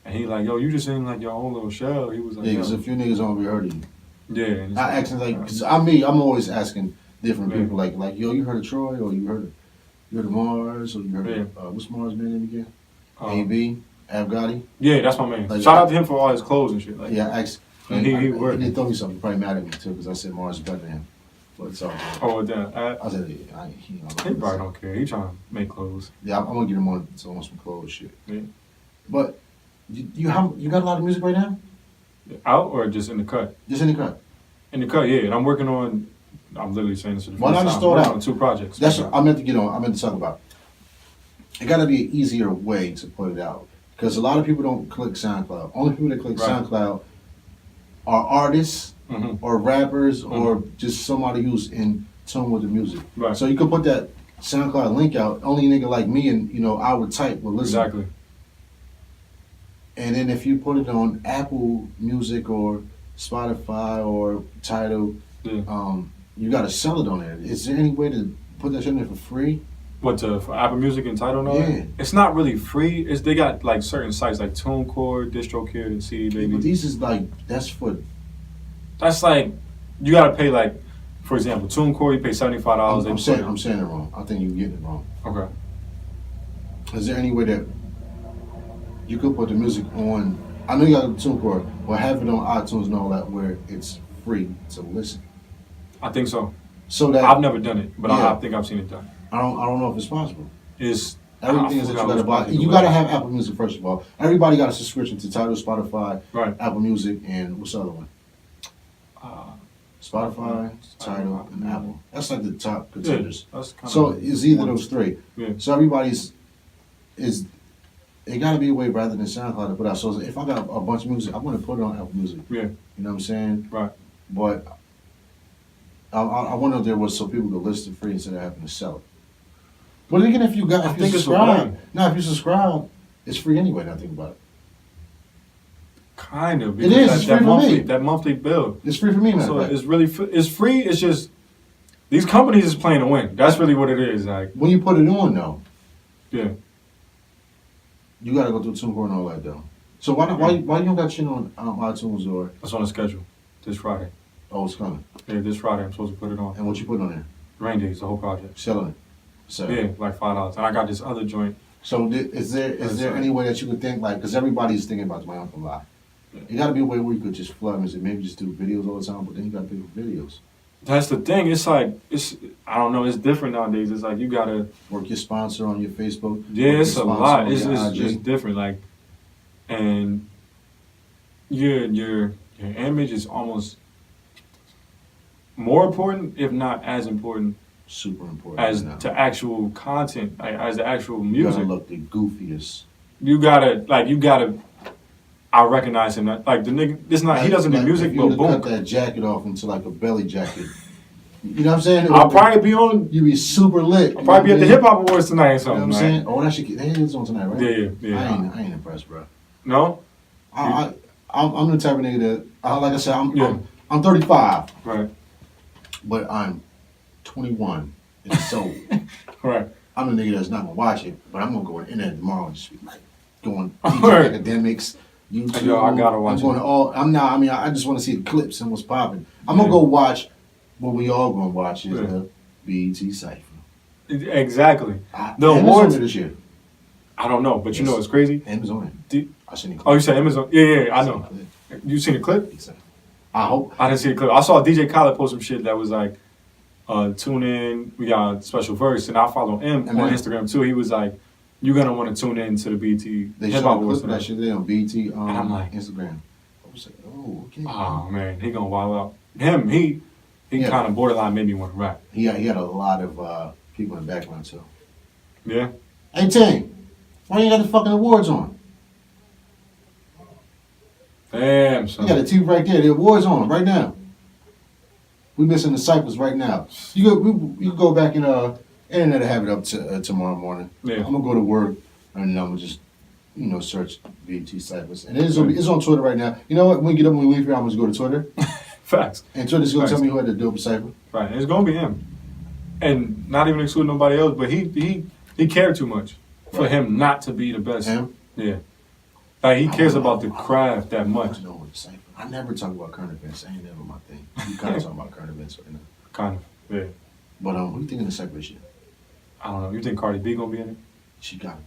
And he like, yo, you just in like your own little shell. He was like, Yeah, because yo. a few niggas don't be heard of you. Yeah. And it's I ask them, like, because I'm always asking different Yeah. people, like, yo, you heard of Troy, or you heard of Mars, or you heard Yeah. of, what's Mars' man name again? um, AB, Av Gotti. Yeah, that's my man. Like, Shout out to him for all his clothes and shit. Like, Yeah, I asked, And he He worked. did throw me something. He probably mad at me too because I said Mars is better than him. But it's all good. Oh, damn. I said, he Probably don't care. He trying to make clothes. Yeah, I'm gonna get him on some clothes shit. Yeah. But you got a lot of music right now? Out or just in the cut? Just in the cut. In the cut, yeah. And I'm working on. I'm literally saying this for the Why first not time. just throw it I'm working out? on 2 projects. That's what I meant to get on. I meant to talk about. It got to be an easier way to put it out because a lot of people don't click SoundCloud. Only people that click Right. SoundCloud are artists Mhm. or rappers or just somebody who's in tune with the music. Right. So you could put that SoundCloud link out. Only a nigga like me and our type will listen. Exactly. And then if you put it on Apple Music or Spotify or Tidal, Yeah. you got to sell it on there. Is there any way to put that shit in there for free? For Apple Music and Tidal and all Yeah. that? It's not really free. They got like certain sites like TuneCore, DistroKid, and CD Baby. But these is like that's for. That's like you gotta pay like, for example, TuneCore you pay $75. I'm saying it wrong. I think you're getting it wrong. Okay. Is there any way that you could put the music on? I know you got a TuneCore, but have it on iTunes and all that where it's free to listen. I think so. So that I've never done it, but Yeah. I think I've seen it done. I don't know if it's possible. Is Everything is that you gotta buy. You gotta have Apple Music first of all. Everybody got a subscription to Tidal, Spotify, right. Apple Music, and what's the other one? Uh, Spotify, Tidal, and Apple. That's like the top contenders. that's kind So of it's either those three. Yeah. So everybody's is. It got to be a way rather than SoundCloud to put out. So if I got a bunch of music, I want to put it on Apple Music. Yeah. You know what I'm saying? Right. But I wonder if there was so people could listen free instead of having to sell it. But again, if you subscribe, if you subscribe, it's free anyway. Now think about it. Kind of. It is. It's free for me. That monthly bill. It's free for me, man. So it's really it's free. It's just these companies is playing to win. That's really what it is. Like when you put it on, though, yeah. you got to go through TuneCore and all that, though. So why you don't got shit on iTunes or? That's on the schedule. This Friday. Oh, it's coming. Yeah, this Friday I'm supposed to put it on. And what you put on there? Rain Days, the whole project. Selling it. So Yeah, like $5. And I got this other joint. So is there any way that you could think like because everybody's thinking about My Uncle Lie. It got to be a way where you could just flood music, maybe just do videos all the time, but then you got to pay for videos. That's the thing. It's like I don't know. It's different nowadays. It's like you gotta Work your sponsor on your Facebook. Yeah, work it's your a sponsor lot. on It's your it's IG. different. Like, and your image is almost more important, if not as important, Super important. as now. to actual content, like, as the actual You gotta music. look the goofiest. You gotta. I recognize him. Like the nigga, it's not. He doesn't do Like, music, if you but would've cut boom. that jacket off into like a belly jacket. You know what I'm saying? I'll probably be on. You be super lit. I'll probably be at the Hip Hop Awards tonight or You know what something. I'm right? saying? Oh, that shit. It is on tonight, right? Yeah. I ain't impressed, bro. No. I'm the type of nigga that, like I said, I'm 35, Right. but I'm 21 in soul. Right. I'm the nigga that's not gonna watch it, but I'm gonna go on the internet tomorrow and just be like going Right. academics, YouTube. Yo, I gotta watch I'm going it. to all. I'm not. I mean, I just want to see the clips and what's popping. I'm gonna go watch what we all gonna watch is Yeah. the BET Cypher. Exactly. The Amazon awards. this year. I don't know, but you know it's crazy. Amazon. Do- I seen the Oh, you said Amazon? Yeah, I know. You seen the clip? I hope. I didn't see the clip. I saw DJ Khaled post some shit that was like, tune in, we got a special verse, and I follow him And on then- Instagram too. He was like, you're gonna want to tune in to the BT They Hip showed Hop a Awards clip of that tonight. shit there on BT And I'm like- Instagram. I was like, oh, okay. Oh man, he gonna wild out. Him, he Yeah. kind of borderline made me want to rap. He had a lot of people in the background too. Yeah. Hey, Ting, why you ain't got the fucking awards on? Damn, You son. got the TV right there. The awards on right now. We missing the cycles right now. You can go back in internet and have it up to tomorrow morning. Yeah. I'm gonna go to work and I'm gonna just search BT Cyphers. And it's on Twitter right now. You know what? When we get up when we leave here, I'm gonna go to Twitter. Facts. And Twitter's gonna Facts. tell me who had the dope cipher. Right. It's gonna be him, and not even excluding nobody else. But he cared too much for Right. him not to be the best. Him? Yeah. Like he cares about the craft that I much. don't know what cipher. I never talk about current events. That ain't never my thing. You kind of talk about current events right now. Kind of. Yeah. But who you think in the cipher this year? I don't know. You think Cardi B gonna be in it? She gotta be.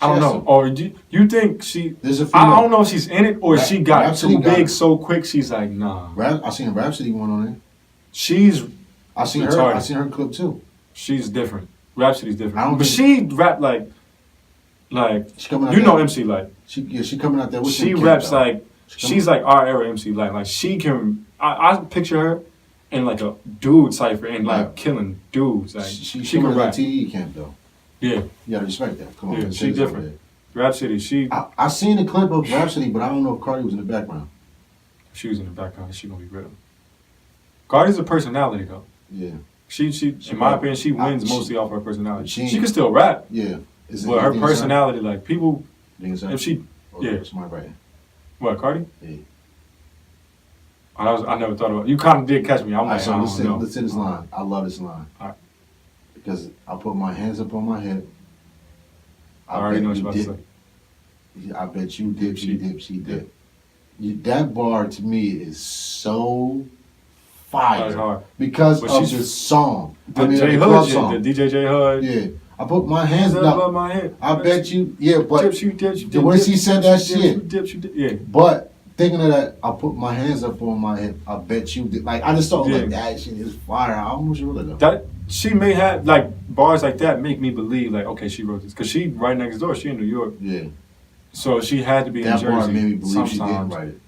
I don't know. Or do you think she? There's a I female. don't know if she's in it or she got Rhapsody too got big it. so quick. She's like, nah. I seen Rhapsody one on there. She's I seen her. Retarded. I seen her clip too. she's different. Rhapsody's different. I don't But she rap like She coming out you know there. MC Light. She coming out there. With She some raps kid, though. like she's like our era MC Light. Like she can. I picture her in like a dude cipher and like Right. killing dudes. Like She she can coming out rap. TDE camp though. Yeah, You gotta respect that. Come on. Yeah, the she kids over different. Rhapsody. I seen the clip of Rhapsody, but I don't know if Cardi was in the background. She was in the background. She gonna be real. Cardi's a personality though. Yeah. She in my opinion, she wins mostly off her personality. she- She can still rap, Yeah. Is it but her you think it's personality, like people, her? You think it's her? if she, Or yeah. Somebody right. what Cardi? Yeah. I never thought about. You kind of did catch me. I'm All right, like, so I don't listen, know. listen to this line. I love this line. All right. Because I put my hands up on my hip. I already know what bet you're about to you say. dip. I bet you dip, she dip, she Yeah. dip. That bar to me is so That's fire hard. because But of she's- the song. The J the Hood club shit, song. the DJ J Hood. Yeah, I put my hands Hands up. above my head. I bet you, yeah, but Dip, shoot, dip, shoot, the way dip, she said dip, that shoot, dip, shit. shoot, dip, shoot, dip. Yeah. but thinking of that, I put my hands up on my hip. I bet you did. Like I just thought, Yeah. like that shit is fire. I almost really though. That she may have like bars like that make me believe like okay she wrote this because she right next door. She in New York, Yeah, so she had to be that in bar Jersey. made me believe she didn't sometimes. write it.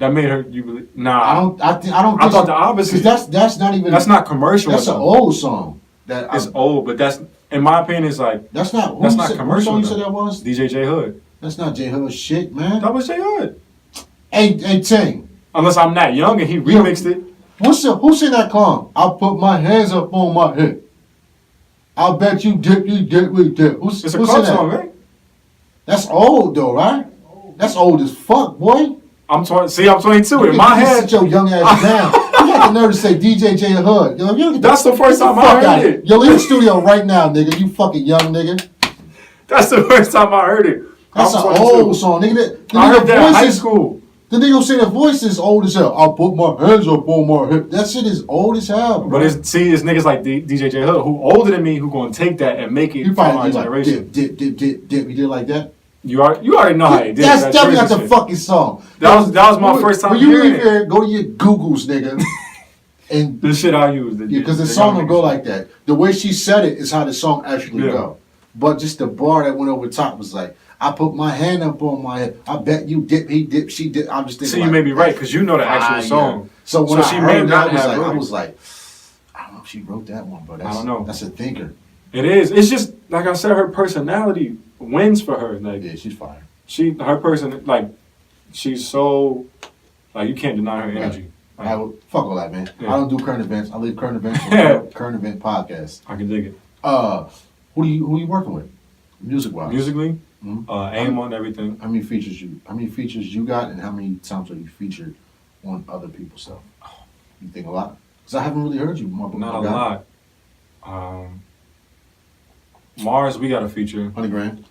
That made her you believe? Nah, I don't. I don't. I think thought she- the opposite. 'cause that's not even. That's not commercial. That's an enough. old song. That It's old, but that's in my opinion. It's like That's not. Who That's you not said, commercial Who song you enough. said that was? DJ J Hood. That's not J Hood shit, man. That was J Hood. Hey, Ting. Unless I'm that young and he remixed it. Who said that clown? I put my hands up on my hip. I bet you dip, we dip. Who It's a who club said that? song, right? That's old though, right? That's old as fuck, boy. I'm 22. In my You head, sit your young ass down. You got the nerve to say DJ J Hood. Yo, you That's the first time I fuck heard out. it. Yo, leave the studio right now, nigga. You fucking young nigga. that's the first time I heard it. That's I'm an 22. old song, nigga. The I nigga heard that in high voice is- school. The nigga who say the voice is old as hell. I put my hands up on my hip. That shit is old as hell, bro. But it's niggas like DJ J Hood who older than me who gonna take that and make it you from probably our do like generation. dip. You did like that? You already know how he did. That's that definitely not Jersey the shit. fucking song. That was my first time When you hearing leave it. here, go to your Googles, nigga. And The shit I use. because the song don't go like that. The way she said it is how the song actually Yeah. go. But just the bar that went over top was like, I put my hand up on my head. I bet you dip, he dip, she dip. I'm just thinking. See, you like, may be right because you know the actual fire. song. So when she I may heard not that, have I wrote was like, I don't know if she wrote that one, but that's, I don't know. That's a thinker. It is. It's just like I said. Her personality wins for her. Like Yeah, she's fire. her person. Like she's so. Like you can't deny her energy. I would, fuck all that, man. Yeah. I don't do current events. I leave current events for current event podcast. I can dig it. Who you working with, music wise? Musically, Mhm. aim on everything. How many features you got, and how many times are you featured on other people's stuff? You think a lot? Because I haven't really heard you. Not a lot. Mars, we got a feature. 100 grand.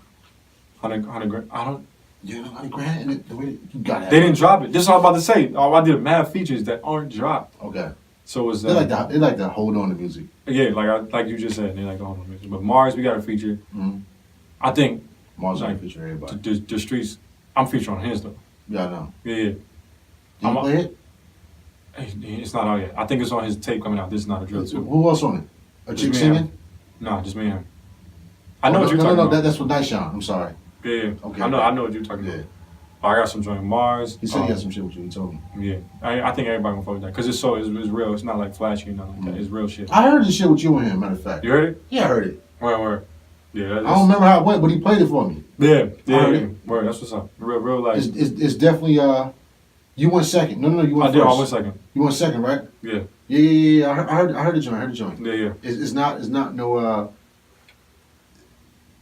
100 grand. I don't. Yeah, 100 grand. And the way you got it. They didn't drop it. This is all I'm about to say. Oh, I did mad features that aren't dropped. Okay. So it's They like that. They like to hold on to music. yeah, like you just said, they like the whole music. But Mars, we got a feature. Mm-hmm. I think Mars Like, like, feature everybody. the streets. I'm featuring on his though. Yeah, I know. Yeah. Did you I'm- play it? It's not out yet. I think it's on his tape coming out. This is not a drill too. Who else on it? A Just chick me and singing? Nah, just me and him. I know Oh, what you're no, talking no, about. that's what Night Shine. I'm sorry. Yeah. Okay. I know what you're talking Yeah. about. I got some joint Mars. He said he had some shit with you. He told me. Yeah, I think everybody gonna fuck with that because it's real. It's not like flashy or nothing like that. It's real shit. I heard this shit with you and him. Matter of fact. You heard it? Yeah, I heard it. Word. Yeah, I don't remember how it went, but he played it for me. Yeah. heard it. Word. That's what's up. Real like. It's definitely you went second. No, you I went did. first. I went second. You went second, right? Yeah. Yeah. I heard the joint. Yeah. It's not no.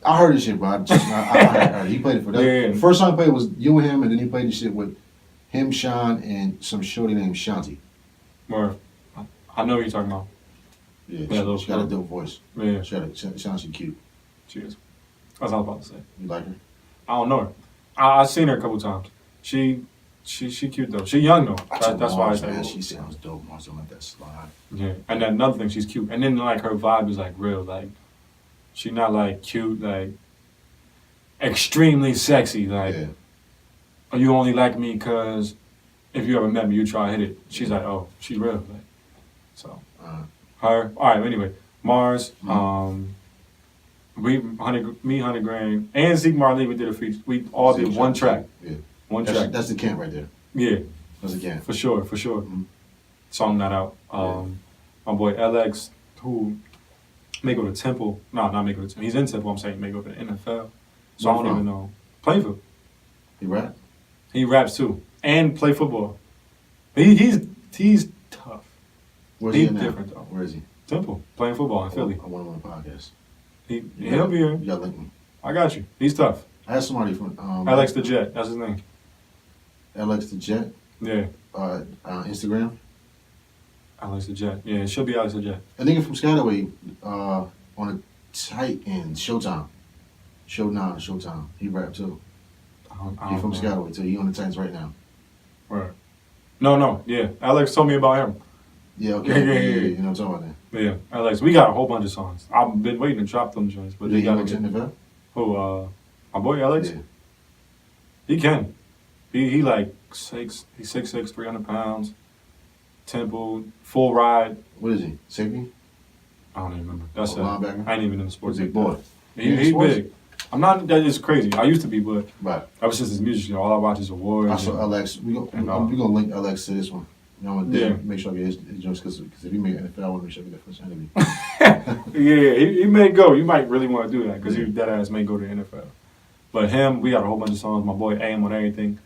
I heard this shit, bro. I heard it. He played it for that. Yeah. The first song he played was you and him, and then he played the shit with him, Sean, and some shorty named Shanti. Word. I know what you're talking about. Yeah, Yeah, she got a dope voice. Yeah. She cute. Cheers. That's all I was about to say. You like her? I don't know her. I've seen her a couple times. She cute though. She young though. That's why I Mars, say. man, she sounds dope. Mars don't let that slide. Yeah. And then another thing, she's cute. And then like her vibe is like real. Like she not like cute. Like extremely sexy. Like, Yeah. oh, you only like me because if you ever met me, you try to hit it. She's like, oh, she's real. Like, so, her. All right, anyway, Mars, me, 100 Grand, and Zeke Marley, we did a feature. We all did one track. Yeah. One That's, track. that's the camp right there. Yeah, That's the camp. for sure. Song that out. My boy LX, who may go to Temple. No, not may go to Temple. He's in Temple, I'm saying may go to the NFL. So I don't even know. Plainfield. He rap? He raps too. And play football. He's tough. Where's He's he now? different though. Where is he? Temple. Playing football in Philly. I want him on the podcast. He'll be here. You gotta link me. I got you. He's tough. I had somebody from Alex the Jet. That's his name. Alex the Jet. Yeah. Instagram. Alex the Jet. Yeah, it should be Alex the Jet. A nigga from Skyway on a tight end, Showtime. Showtime. He rap too. I don't He from know. Skyway too. He on the Titans right now. Right. No. Yeah. Alex told me about him. Yeah, okay. Yeah. You know what I'm talking about Yeah. Alex, we got a whole bunch of songs. I've been waiting to drop them joints, but then. they He gotta went to get. NFL? Who? My boy Alex. Yeah. He can. He like he's 6'6", 300 pounds. Temple, full ride. What is he? Safety? I don't even remember. That's Oh, linebacker? I ain't even in the sports. Big boy. He big. I'm not. That is crazy. I used to be, but Right. ever since his music, all I watch is awards. I saw and- Alex. We gonna link Alex to this one. You know, make sure I get his joints because if he make NFL, I want to make sure I get that first interview. Yeah, he may go. You might really want to do that because that ass may go to the NFL. But him, we got a whole bunch of songs. My boy AM on everything.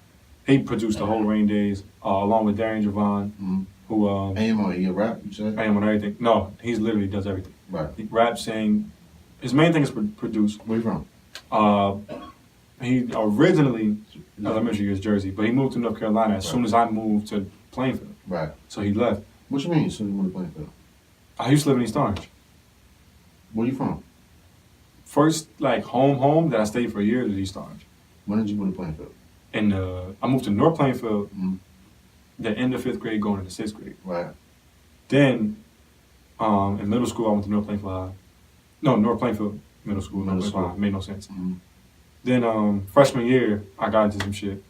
He produced the whole Rain Days along with Darian Javon, who AM, he a rap, you said? AM on everything. No, he literally does everything. Right. He raps, sing. His main thing is produce. Where you from? He originally elementary is Jersey, but he moved to North Carolina as soon as I moved to Plainfield. Right. So he left. What you mean? So you want to Plainfield? I used to live in East Orange. Where you from? First, like home that I stayed for years is East Orange. When did you move to Plainfield? And I moved to North Plainfield the end of 5th grade going into 6th grade. Right. Then in middle school I went to North Plainfield High. No, North Plainfield Middle School. North Plainfield High. Made no sense. Then freshman year I got into some shit.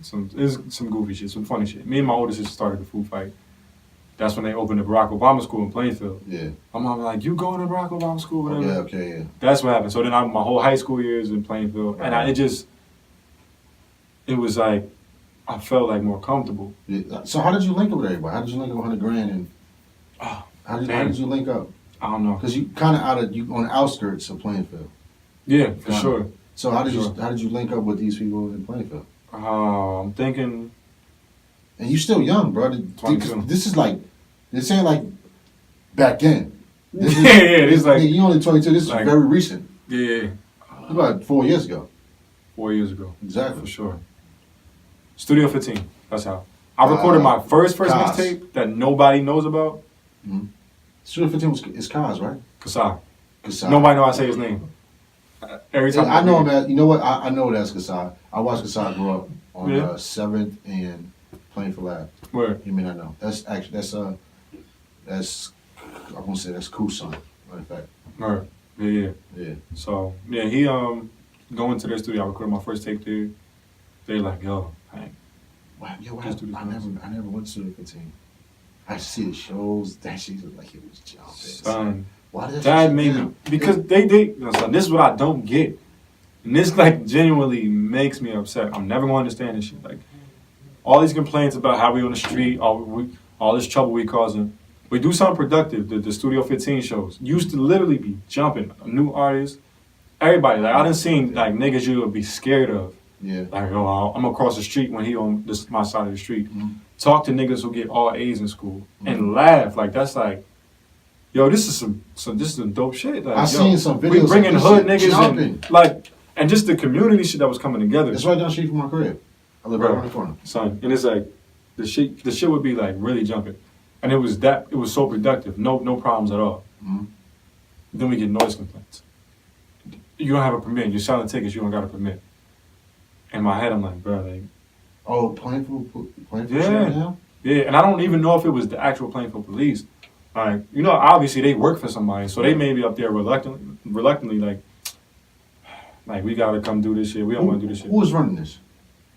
Some goofy shit, some funny shit. Me and my older sister started the food fight. That's when they opened the Barack Obama School in Plainfield. Yeah. My mom was like, "You going to Barack Obama School?" Whatever. Okay. That's what happened. So then my whole high school years in Plainfield, and it was like I felt like more comfortable. Yeah. So how did you link up with everybody? How did you link up 100 grand and how did you link up? I don't know. Because you kind of on the outskirts of Plainfield. Yeah, for sure. So how did you link up with these people in Plainfield? I'm thinking. And you still young, bro. This ain't like back then. It's like you only 22. This is like, very recent. Yeah. About 4 years ago. 4 years ago. Exactly. For sure. Studio 15. That's how. I recorded my first Kaz. mixtape that nobody knows about. Studio 15 is Kaz, right? Kasai. Kasai. Nobody know I say his name. Every time I know him as, you know what? I know that's Kasai. I watched Kasai grow up on 7th and Plainfield Ave. Where? You may not know. That's I won't say that's cool son. Matter of fact. Right. Yeah. Yeah. So yeah, he going to their studio. I recorded my first tape there. They're like, yo, Hank. Wow, yo, Just do this I never went to Studio 15. I see the shows. That shit looked like it was jumping. Son, Why did that made me, because son, this is what I don't get. And this like genuinely makes me upset. I'm never going to understand this shit. Like all these complaints about how we on the street, all this trouble we causing. We do something productive. The Studio 15 shows used to literally be jumping. New artists, everybody. Like I done seen like niggas you would be scared of. Yeah. Like, oh, I'm across the street when he on my side of the street. Talk to niggas who get all A's in school and laugh. Like that's like, yo, this is some dope shit. Like, I seen some videos. We bringing of hood this niggas shit jumping. and just the community shit that was coming together. It's right down the street from my crib. I live right around the corner. Son, and it's like the shit would be like really jumping, and it was so productive. No problems at all. Then we get noise complaints. You don't have a permit. You're selling tickets. You don't got a permit. In my head, I'm like, bro, like. Oh, Plainfield Yeah. shit now? Yeah, and I don't even know if it was the actual Plainfield police. Like, you know, obviously they work for somebody, so they may be up there reluctantly, like, Like, we gotta come do this shit. We don't want to do this shit. Who was running this?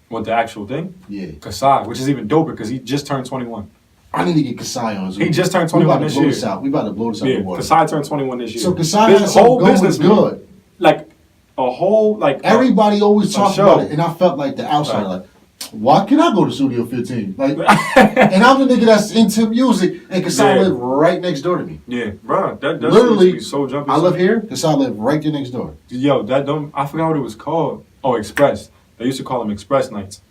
What, the actual thing? Yeah. Kasai, which is even doper because he just turned 21. I need to get Kasai on Zoom. He just turned 21 this year. We about to blow this out Yeah, the water. Kasai turned 21 this year. So Kasai has whole business good. Like, a whole, like... Everybody always talks show. about it, and I felt like the outsider, Right. like, why can I go to Studio 15? Like, and I'm the nigga that's into music, and Kasai Yeah. live right next door to me. Yeah, bro, that Literally, be so jumpy. I live here, Kasai live right there next door. Yo, that don't... I forgot what it was called. Oh, Express. They used to call them Express Nights.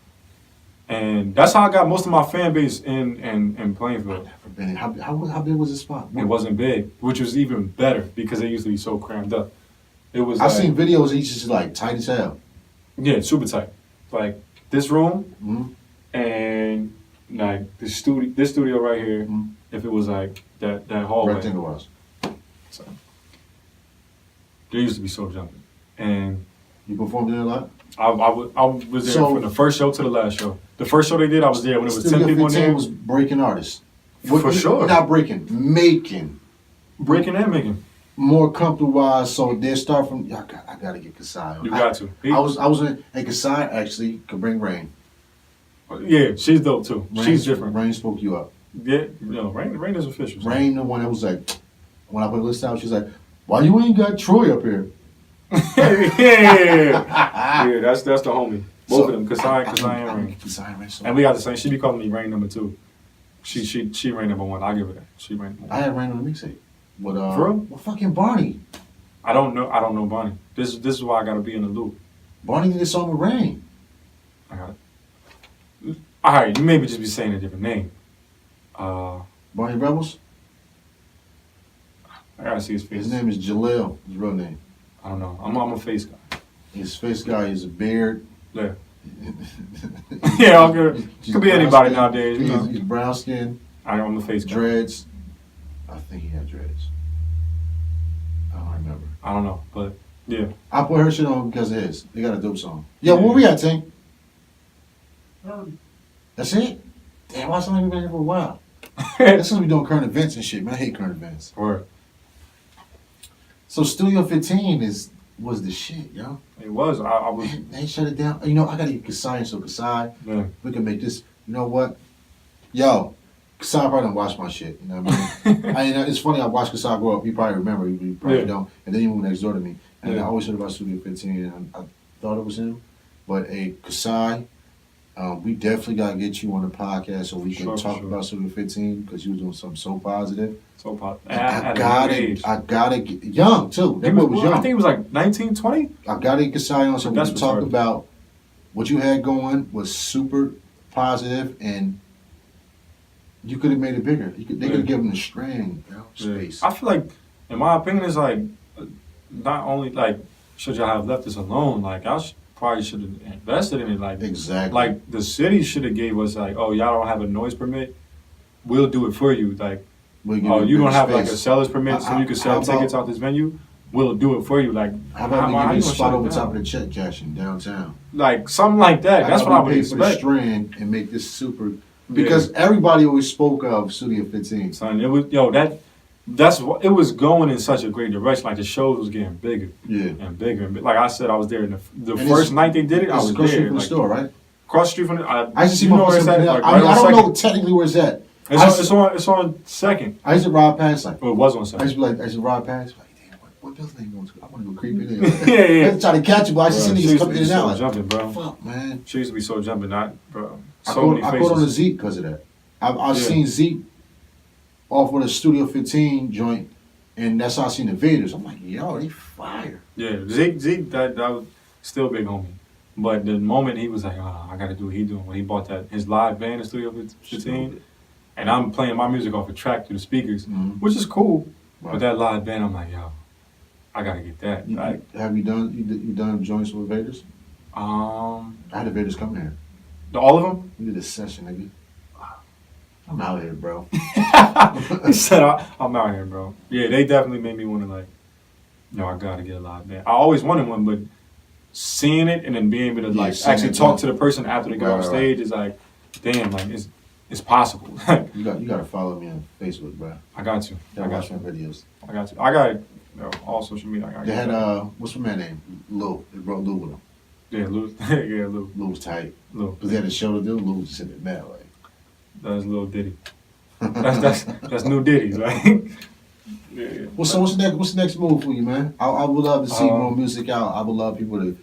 And that's how I got most of my fan base in Plainfield. Never been in. How big was this spot? It wasn't big, which was even better because it used to be so crammed up. It was. I seen videos. He's just like tight as hell. Yeah, super tight. Like this room Mm-hmm. and like this studio right here. Mhm. If it was like that hallway, Rectangle was. so, there used to be so jumping, and You performed there a lot. I was there So- from the first show to the last show. The first show they did, I was there when it was 10 Studio people in 15 there. was breaking artists. For sure. Not breaking, making. Breaking and making. More comfortable wise, so they start from. I gotta get Kasai on. You got to. I was in. And Kasai actually could bring Rain. Yeah, she's dope too. Rain. She's different. Rain spoke you up. Yeah, no, Rain is official. so. Rain, the one that was like, when I put the list out, she's like, "Why you ain't got Troy up here?" yeah, that's the homie. Both So, of them, Kasai and Rain. Kasai and Rain. So And we got the same. She be calling me Rain number 2. She Rain number 1. I'll give her that. She Rain number 1. I had Rain on the mixtape. But For real? well, fucking Barney. I don't know Bonnie. This is why I gotta be in the loop. Barney did a song with Rain. I got it. All right, you maybe just be saying a different name. Barney Rebels. I gotta see his face. His name is Jaleel. His real name. I don't know. I'm a face guy. His face guy is a beard. Yeah. Yeah, I'm good. He's Could be brown anybody skin. nowadays. You know. He's brown skin, I'm a face guy. dreads. I think he had dreads. I don't remember. I don't know, but yeah. I put her shit on because of his. They got a dope song. Yeah, where we at, Tank? That's it? Damn, why somebody been here for a while? That's gonna be doing current events and shit, man. I hate current events. Or So Studio 15 was the shit, yo. it was. I was. Man, they shut it down. You know, I gotta get Kasai, so Kasai, Yeah. we can make this. You know what? Yo, Kasai probably don't watch my shit. You know what I mean? It's funny. I watched Kasai grow up. You probably remember. You probably Yeah. don't. And then he moved next door to me. And Yeah. I always heard about Studio 15. And I thought it was him. But Kasai, we definitely gotta get you on the podcast so we can Sure, talk sure. about Studio 15 because you was doing something so positive. So pop. And I I gotta get young too. That boy was I young. think he was like 19, 20. I gotta get Kasai on so we That's can what's talk hard. about what you had going was super positive and you could have made it bigger. They could have given the string, space. I feel like, in my opinion, it's like not only like should y'all have left this alone. Like probably should have invested in it. Like Exactly. Like the city should have gave us like, oh, y'all don't have a noise permit. We'll do it for you. Like, We'll give oh, you don't bigger have like a space. seller's permit, so you can How sell about- tickets out this venue. We'll do it for you. Like, How about we give you a you spot gonna over shut it top of down? the check cashing downtown? Like something like that. That's How what I about would we pay for the expect. strand and make this super because everybody always spoke of Studio 15. Son, it was that's what it was going in such a great direction. Like the shows was getting bigger Yeah. and bigger. And like I said, I was there in the And first it's- night they did it. I It's was across the street there. from the Like, store, right? cross the street from the. I used to see you know where motherfuckers it's at. there. Like, I right mean, on I don't Second. know technically where it's at. It's on second. I used to ride past like. Well, it was on I used second. to be like, I used to ride past, like, damn, what building they going to? I want to go creep in Yeah, there. yeah. I try to catch you, but I used to Bro, see she niggas used come to in be and out so like, jumping, bro. fuck, man. She used to be so jumping, bro. I So caught many on the faces. Zeke because of that. I've Yeah. seen Zeke off with a Studio 15 joint, and that's how I seen the videos. I'm like, yo, they fire. Yeah, Zeke, that was still big on me. But the moment he was like, oh, I got to do what he doing when he bought his live band in Studio 15, and I'm playing my music off a track through the speakers, Mhm. which is cool. Right. But that live band, I'm like, yo, I gotta get that. Like, Have you done joints with Vaders? I I had the Vaders come here. all of them. We did a session, nigga. I'm out here, bro. He said, I'm out here, bro. Yeah, they definitely made me want to like, I gotta get a live band. I always wanted one, but seeing it and then being able to Yeah, like seeing actually it, talk yeah. to the person after they get Right, off right, stage is like, damn, like it's possible. You got to follow me on Facebook, bro. I got you. I Gotta got watch you. my videos. I got you. I got all social media. I gotta They get had back. what's my man name? Lil. They brought Lil with them. Yeah, Lou. Yeah, Lou. Lil was tight. Lou. Cause they had a show to do. Lil was just sitting there mad like. That's Lil Diddy. That's new Diddy. Like, yeah. What's the next move for you, man? I would love to see more music out. I would love people to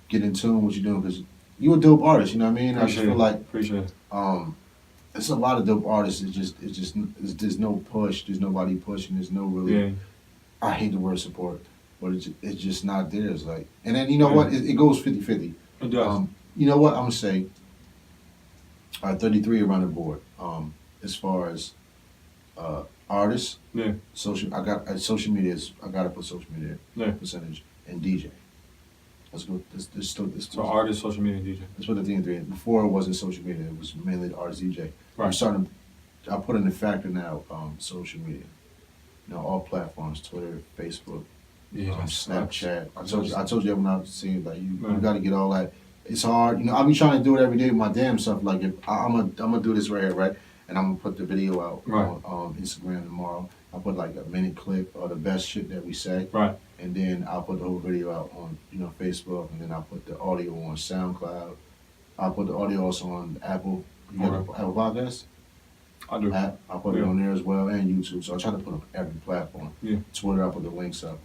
get in tune with what you're doing because you a dope artist. You know what I mean? I just feel like Appreciate it. it's a lot of dope artists. There's no push. There's nobody pushing. There's no really. Yeah. I hate the word support, but it's just not there. It's like, and then you know what? It goes 50-50. It does. You know what? I'm gonna say. 33 around the board. As far as artists, Yeah. social. I got social media. I gotta put social media Yeah. percentage and DJ. Let's go. This So artist, social media, DJ. Let's put the thing in three. Before it wasn't social media. It was mainly the artist DJ. Right. I'm starting. I put in the factor now. Social media. You know, all platforms: Twitter, Facebook, Yeah. Snapchat. I told you that when I was seeing like you Right. got to get all that. It's hard. You know, I be trying to do it every day with my damn stuff. Like if I'm gonna do this right here, right? And I'm gonna put the video out Right. on Instagram tomorrow. I'll put like a minute clip of the best shit that we say. Right. And then I'll put the whole video out on, Facebook, and then I'll put the audio on SoundCloud. I'll put the audio also on Apple. You got Okay. Apple Podcasts? I do. App. I'll put it Yeah. on there as well, and YouTube. So I try to put it on every platform. Yeah. Twitter, I'll put the links up.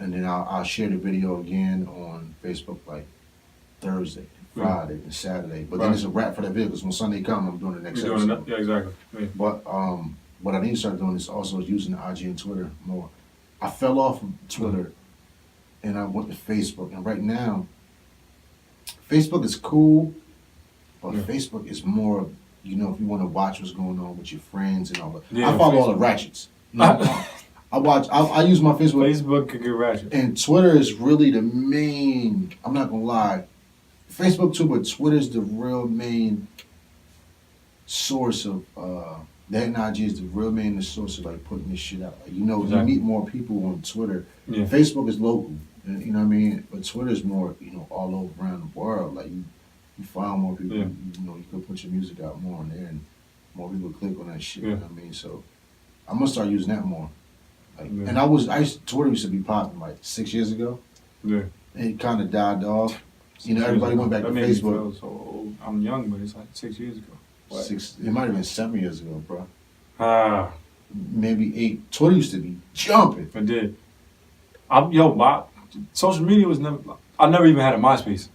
And then I'll share the video again on Facebook like Thursday, Yeah. Friday, and Saturday. But then Right. it's a wrap for that video because when Sunday comes, I'm doing the next You're episode. doing that? Yeah, exactly. Yeah. But what I need to start doing is also using the IG and Twitter more. I fell off of Twitter and I went to Facebook. And right now, Facebook is cool, but Yeah. Facebook is more, if you want to watch what's going on with your friends and all that. Yeah, I follow all the Facebook. ratchets. You know, I use my Facebook. Facebook could get ratchet. And Twitter is really the main, I'm not going to lie. Facebook too, but Twitter's the real main source of, that and IG is the real main source of like putting this shit out. Like, you Exactly. meet more people on Twitter. Yeah. Facebook is local, and, you know what I mean? But Twitter's more, all over around the world. Like you find more people, Yeah. you can put your music out more on there and more people click on that shit. You Yeah. know what I mean? So I'm gonna start using that more. Like, Yeah. and Twitter used to be popping like 6 years ago. Yeah. It kind of died off. Everybody went back to That made me Facebook. feel so old. I'm young, but it's like 6 years ago. What? It might have been 7 years ago, bro. Ah, Maybe 8. Twitter used to be jumping. I did. Social media was never. I never even had a MySpace.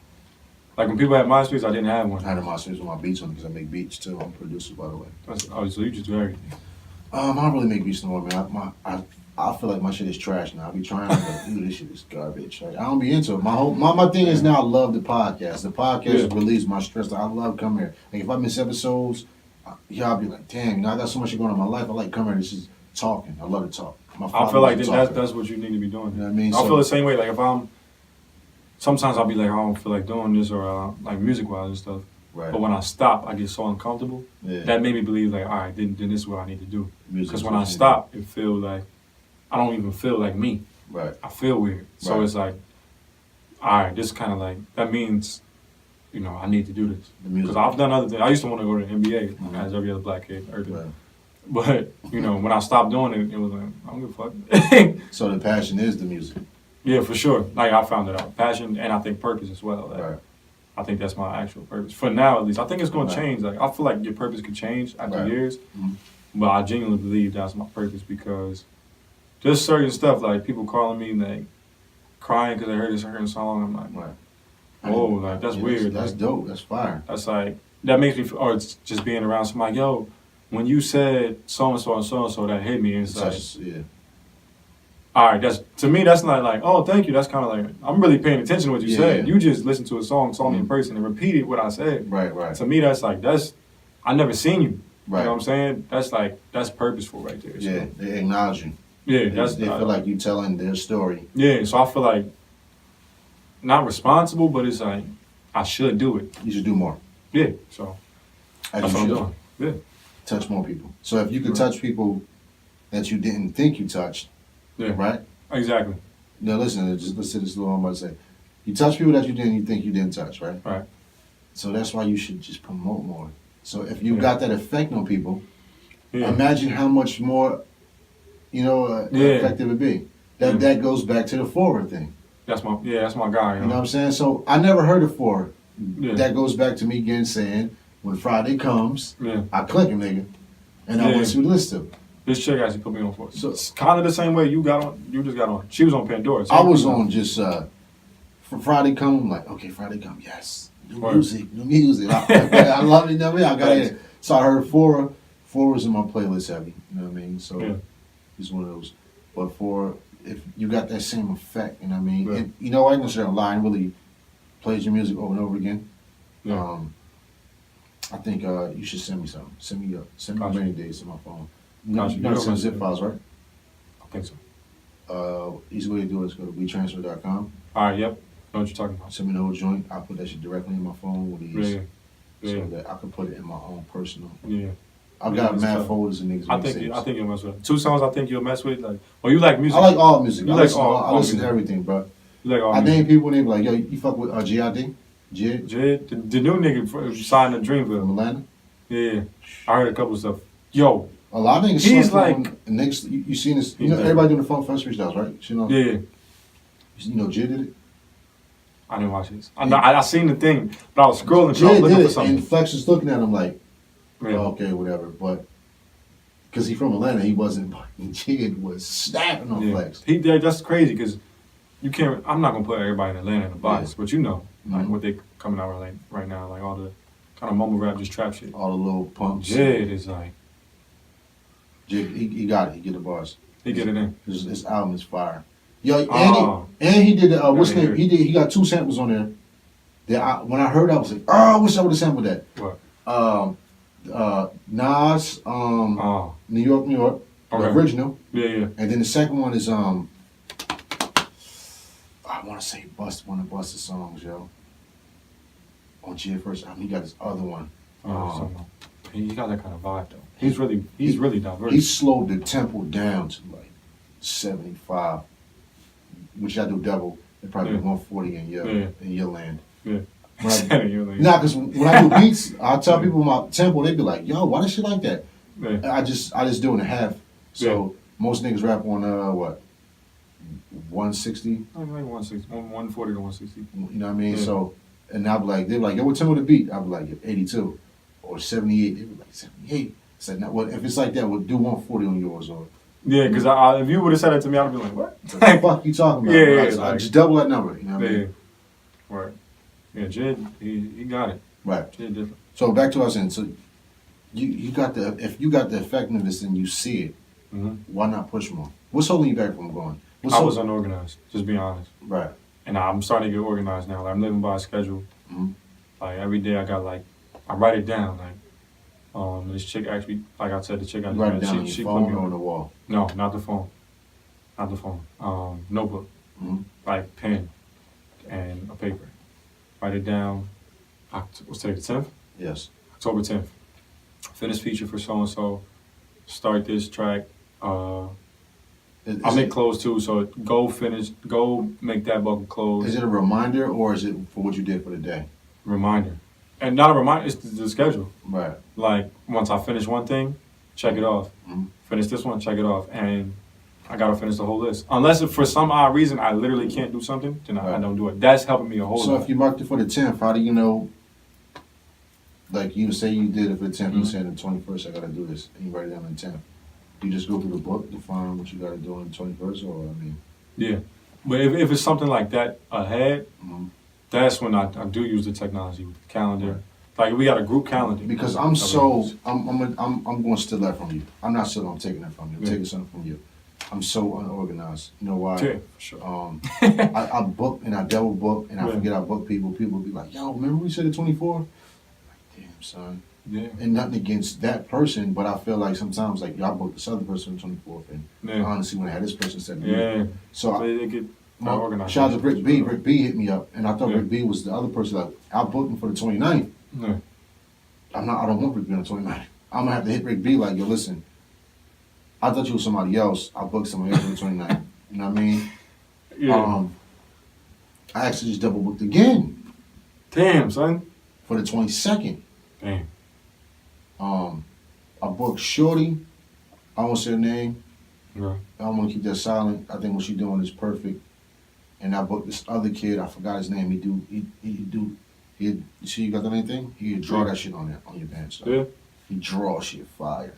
Like when people had MySpace, I didn't have one. I had my series with my beats on because I make beats too. I'm a producer, by the way. So you just do everything. I don't really make beats no more, man. I feel like my shit is trash now. I be trying to dude, this shit is garbage. Like, I don't be into it. My thing is now I love the podcast. The podcast Yeah. relieves my stress. Like, I love coming here. Like if I miss episodes, y'all be like, damn, I got so much going on in my life. I like coming here and just talking. I love to talk. I feel like that's what you need to be doing. You know what I mean? I So- feel the same way. Like sometimes I'll be like, I don't feel like doing this or like music wise and stuff. Right. But when I stop, I get so uncomfortable. Yeah. That made me believe like, all right, then this is what I need to do. Music Because is when what I you need. stop, it feel like I don't even feel like me. Right. I feel weird. So Right. it's like, all right, this kind of like that means, I need to do this. The music. Because I've done other things. I used to want to go to the NBA Mhm. as every other black kid. Right. But when I stopped doing it, it was like I don't give a fuck. So the passion is the music. Yeah, for sure. Like I found it out, passion and I think purpose as well. Like, Right. I think that's my actual purpose for now, at least. I think it's going Right. to change. Like I feel like your purpose could change after Right. years, Mhm. but I genuinely believe that's my purpose because there's certain stuff like people calling me like crying because they heard a certain song. I'm like, Right. oh, like that's Yeah, weird. That's Like, dope. That's fire. that's like that makes me feel, or it's just being around somebody. Yo, when you said so and so and so and so, that hit me. And it's like, Yeah. all right, that's to me. That's not like, oh, thank you. That's kind of like I'm really paying attention to what you Yeah, said. yeah. You just listened to a song, saw me in Mhm. person, and repeated what I said. Right. Right. To me, that's like I never seen you. Right. You know what I'm saying? That's purposeful right there. So, Yeah. They acknowledge you. yeah, They that's feel like you telling their story. yeah. So I feel like not responsible, but it's like I should do it. You should do more. Yeah. So As that's you what I'm should. doing. Yeah. Touch more people. So if you could Right. touch people that you didn't think you touched, Yeah. right? Exactly. Now listen, just listen to this little I'm about to say. You touch people that you think you didn't touch, right? Right. So that's why you should just promote more. So if you Yeah. got that effect on people, Yeah. imagine how much more effective it be. That goes back to the forward thing. That's my guy. You know what I'm saying? So I never heard of forward. Yeah. That goes back to me again saying when Friday comes, Yeah. I click a nigga, and I want to see what list of. This chick actually put me on for it. So- It's kind of the same way you just got on. She was on Pandora. I was on just for Friday come. I'm like, okay, Friday come, yes, new Word. music. I love it. You know what I mean? I got it. So I heard four was in my playlist heavy. You know what I mean? So Yeah. he's one of those. But if you got that same effect, you know what I mean? Yeah. And, you know, I ain't gonna say a lie. I really plays your music over and over again. Yeah. I think you should send me something. Send me Gotcha. rainy days to my phone. Gotcha. You know, You send don't zip mess files, right? I think so. Easy way to do it is go to WeTransfer.com. All right. Yep. Know what you're talking about. Send me the whole joint. I put that shit directly in my phone with ease, Yeah. so Yeah. that I can put it in my own personal. Yeah. I've Yeah, got that's mad tough. folders and niggas. I think you'll mess with it. 2 songs I think you'll mess with. Like, well, you like music. I like all music. You I like listen, all- I all listen to music. everything, bro. You like all I music. name people and they be like, yo, you fuck with G.I.D.? Jid Jid, the new nigga signed to from Dreamville. Atlanta? Yeah. I heard a couple of stuff. Yo. A lot of niggas He's suck like- on niggas. You seen this? You He's know, like- everybody doing the Funk Fest freestyles, right? You know, Yeah. you know, Jid did it. I didn't watch this. I seen the thing, but I was scrolling. So I was Jid looking did for it, something. and Flex was looking at him like, Yeah. oh, okay, whatever. But because he from Atlanta, he wasn't. Jid was snapping on Yeah. Flex. That's crazy because you can't. I'm not gonna put everybody in Atlanta in a box, Yeah. but you know, like Mhm. what they coming out right now, like all the kind of mumble rap, just trap shit. All the little pumps. Jid is like Jid, he got it. He get the bars. he get it in. His album is fire. Yo, Oh. and he did the what's Yeah, the name? yeah. He got 2 samples on there. That when I heard, I was like, oh, I wish I would have sampled that. What? Nas, Oh, New York, the Okay. original, yeah. and then the second one is I want to say one of Busta's songs, yo. On Jid first album, he got his other one. He got that kind of vibe though. He's really diverse. He slowed the tempo down to like 75, which I do double. It probably Yeah. 140 in your land. yeah. When Nah, because when I do beats, I tell people my tempo, they be like, "Yo, why this shit like that?" Yeah. I just do it in half. So most niggas rap on what 160. Like 160, 140 to 160. You know what I mean? Yeah. So and I'll be like, they're like, "Yo, what tempo the beat?" I'll be like, 82 or 78. They be like 78. It's like, well, if it's like that, we'll do 140 on yours or. Yeah, because if you would have said it to me, I'd be like, what? What the fuck you talking about? Yeah, bro? yeah, I just, like- I just double that number. You know what I Yeah. mean? Right. Yeah, Jid, he got it. Right. Jid different. So back to us, and so you got if you got the effectiveness and you see it, Mm-hmm. why not push more? What's holding you back from going? What's I was unorganized, just being honest. right. And I'm starting to get organized now. Like, I'm living by a schedule. Mhm. Like every day I got I write it down. This chick actually, like I said, the chick You write it down on she your put phone me or on on. the wall. No, not the phone. Not the phone. Notebook, Mhm. like pen and a paper. Write it down. What's today, the 10th? Yes. October 10th. Finish feature for so and so. Start this track. I make clothes too, so go make that bucket clothes. Is it a reminder or is it for what you did for the day? Reminder. And not a reminder, it's the schedule. Right. Like, once I finish one thing, check it off. Mhm. Finish this one, check it off. And I gotta finish the whole list. Unless if for some odd reason I literally can't do something, then I Right. don't do it. That's helping me a whole So lot. if you marked it for the 10th, how do you know? Like you say you did it for the 10th, you Mhm. said the 21st I gotta do this, and you write it down on the 10th. You just go through the book to find what you gotta do on the 21st, or I mean. Yeah. But if it's something like that ahead, Mhm. that's when I do use the technology with the calendar. Like, we got a group calendar. Because I'm going to steal that from you. I'm not stealing. I'm taking that from you. I'm Yeah. taking something from you. I'm so unorganized. You know why? Yeah, for sure. I book and I double book and I Yeah. forget I book people. People be like, "Yo, remember we said the 24th?" Like, damn, son. Yeah. And nothing against that person, but I feel like sometimes like y'all booked this other person on the 24th, and Yeah. honestly, when I had this person said, Yeah. So I, They get my, organized. shout out to Rick B. Rick B hit me up, and I thought Yeah. Rick B was the other person. Like, I booked him for the 29th. Yeah. I don't want Rick B on the 29th. I'm gonna have to hit Rick B like, yo, listen, I thought you was somebody else. I booked somebody else for the 29th. You know what I mean? Yeah. I actually just double booked again Damn, son. for the 22nd. Damn. I booked Shorty. I won't say her name. Right. I don't want to keep that silent. I think what she doing is perfect. And I booked this other kid. I forgot his name. He see you got that anything? He draw that shit on your pants. So. Yeah. He draw shit fire.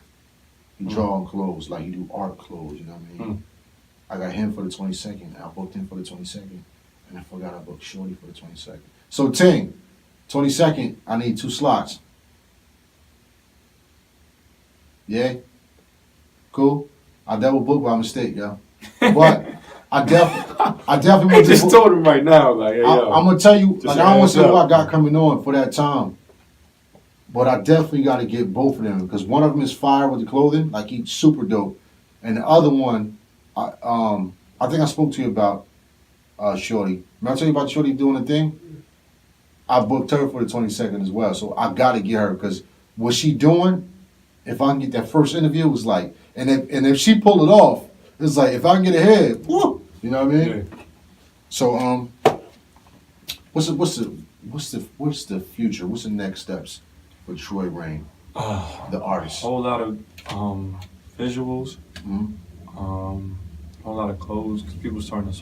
He draw on clothes like he do art clothes. You know what I mean? I got him for the 22nd. I booked him for the 22nd, and I forgot I booked Shorty for the 22nd. So Ting, 22nd. I need 2 slots. Yeah. Cool. I double booked by mistake, yo. But I definitely I want just told him right now, like, hey, yo. I'm gonna tell you, Just like, I don't want to say heads what I up. got coming on for that time, but I definitely got to get both of them because one of them is fire with the clothing, like he's super dope, and the other one, I think I spoke to you about Shorty. Remember I tell you about Shorty doing the thing? I booked her for the 22nd as well, so I got to get her because what she doing, if I can get that first interview, was like, and if she pull it off, it's like if I can get ahead, woo, you know what I mean? Yeah. So what's the future? What's the next steps for Troy Rain, the artist? Whole lot of visuals, Mhm. whole lot of clothes, because people starting to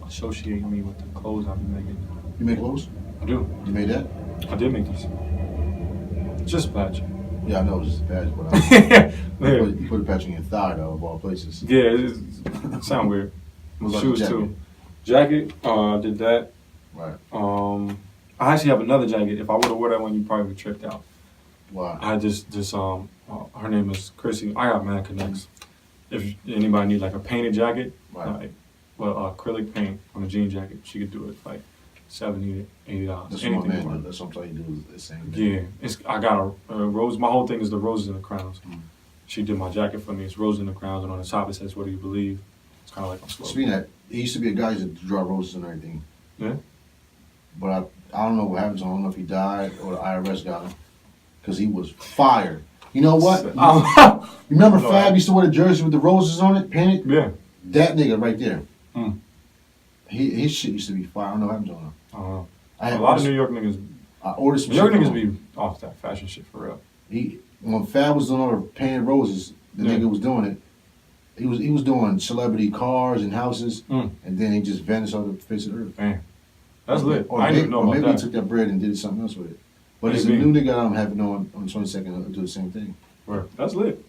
associate me with the clothes I've been making. You make clothes? I do. You made that? I did make these. Just a patch. Yeah, I know it's just a patch, but Yeah. you put a patch on your thigh though, of all places. Yeah, it sound weird. What about Shoes the too. Jacket, I did that. Right. I actually have another jacket. If I would have wore that one, you probably would have tripped out. Wow. I just her name is Chrissy. I got mad connects. If anybody need like a painted jacket, Right. acrylic paint on a jean jacket, she could do it for like $70 to $80. That's what my man does. That's what I'm telling you, do the same thing. Yeah, I got a rose. My whole thing is the roses and the crowns. Mm. She did my jacket for me. It's roses and the crowns, and on the top it says, "What do you believe?" It's kind of like I'm slow. Speaking of that, he used to be a guy who used to draw roses and everything. Yeah. But I don't know what happened to him. I don't know if he died or the IRS got him. Because he was fired. You know what? You remember No, Fab used to wear the jersey with the roses on it, painted? Yeah. That nigga right there. Mm. His shit used to be fire. I don't know what happened to him. I don't know. I A had lot of ordered- New York niggas. I ordered some New York shit niggas from him. be off that fashion shit for real. When Fab was doing all the painted roses, the Yeah. nigga was doing it. He was doing celebrity cars and houses, Mm. and then he just vanished off the face of the earth. Man, that's lit. Or I didn't maybe, even know or about maybe that. he took that bread and did something else with it. But it's a Maybe. new nigga I'm having on the 22nd to do the same thing. Word. That's lit.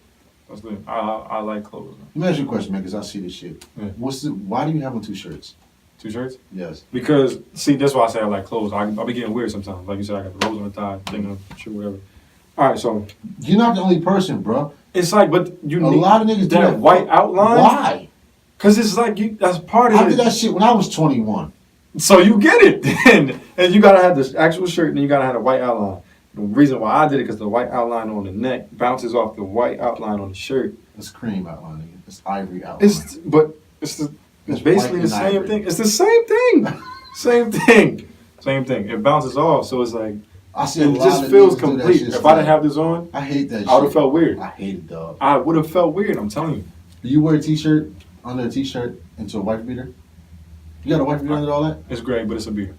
That's lit. I like clothes. Man. Let me ask you a question, man, because I see this shit. Yeah. Why do you have on 2 shirts? 2 shirts. Yes. Because see, that's why I say I like clothes. I'll be getting weird sometimes. Like you said, I got the rose on the thigh, thing on the shoe, whatever. All right, so You're not the only person, bro. it's like, but you A need lot of niggas do that that. white outline. Why? Cause it's like that's part of I it. did that shit when I was 21. So you get it then, and you gotta have this actual shirt, and you gotta have a white outline. The reason why I did it because the white outline on the neck bounces off the white outline on the shirt. It's cream outline, nigga. It's ivory outline. It's It's basically white the and same ivory. thing. It's the same thing. Same thing. It bounces off, so it's like I see a it lot just of feels niggas do that complete. shit If I still. didn't have this on, I hate that shit. I would have felt weird. I hate it, dog. I would have felt weird. I'm telling you. Do you wear a t-shirt under a t-shirt into a wife beater? You got a wife beater under all that? It's great, but it's a beard.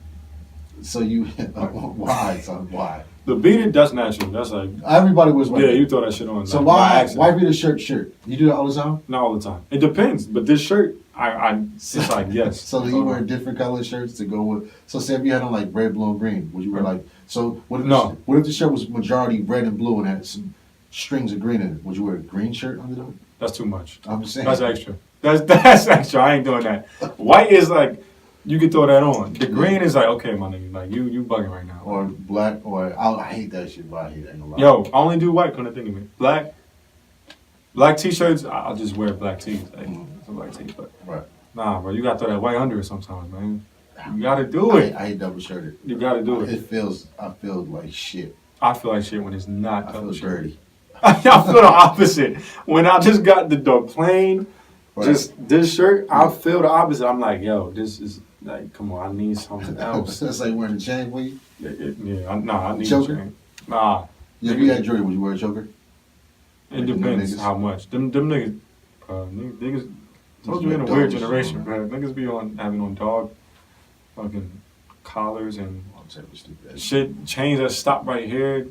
So you, why, son? Why? The beard, that's natural. That's like, Everybody wears wife yeah, beater. you throw that shit on. So like, by why accident. wife beater shirt? You do that all the time? Not all the time. It depends. But this shirt, it's like yes. So do you wear different colored shirts to go with? So say if you had on like red, blue, and green, would you wear like? So what if No. what if the shirt was majority red and blue and had some strings of green in it? Would you wear a green shirt under it? That's too much. I'm just saying. That's extra. That's extra. I ain't doing that. White is like you can throw that on. The green is like okay, my nigga, like you bugging right now. Or black, or I hate that shit, but I hate that a lot. Yo, I only do white. Couldn't think of it. Black t-shirts. I'll just wear black tees. Like, it's a black tee, but Right. nah, bro, you gotta throw that white under it sometimes, man. You gotta do it. I hate double shirted. You gotta do it. I feel like shit. I feel like shit when it's not I feel double shirt. dirty. I feel the opposite. When I just got the plain, Right. just this shirt, I feel the opposite. I'm like, yo, this is like, come on, I need something else. That's like wearing a chain for you. I need Choker? a chain. Nah, Yeah, if you had jewelry, would you wear a choker? it Like the new depends niggas? how much. Them niggas, niggas. Told you in a Dog weird shit generation, on, bro. Niggas be having on dog, fucking collars and I'm saying we stupid. shit, chains that stop right here.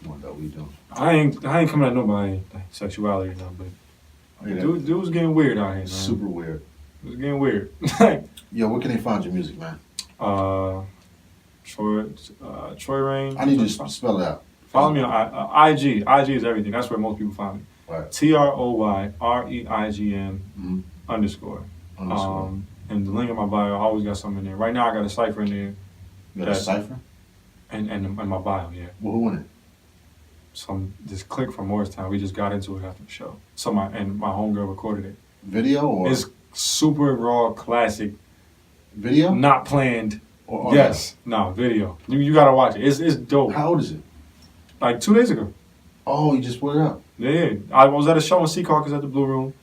Come on, dog, what you doing? I ain't coming at nobody like sexuality or nothing, but Yeah. Dude was getting weird out here, man. Super weird. It was getting weird. Like, Yo, where can they find your music, man? Troy Rain. I need you to spell it out. Follow me on IG. IG is everything. That's where most people find me. Right. TroyReign _. And the link in my bio, I always got something in there. Right now, I got a cipher in there. You got a cipher? And in my bio, yeah. Well, who in it? This click from Morristown. We just got into it after the show. So my homegirl recorded it. Video or? It's super raw, classic, Video? not planned. Or Yes, no, video. You gotta watch it. It's dope. How old is it? Like 2 days ago. Oh, you just put it up. Yeah, I was at a show in Sea Caucus at the Blue Room.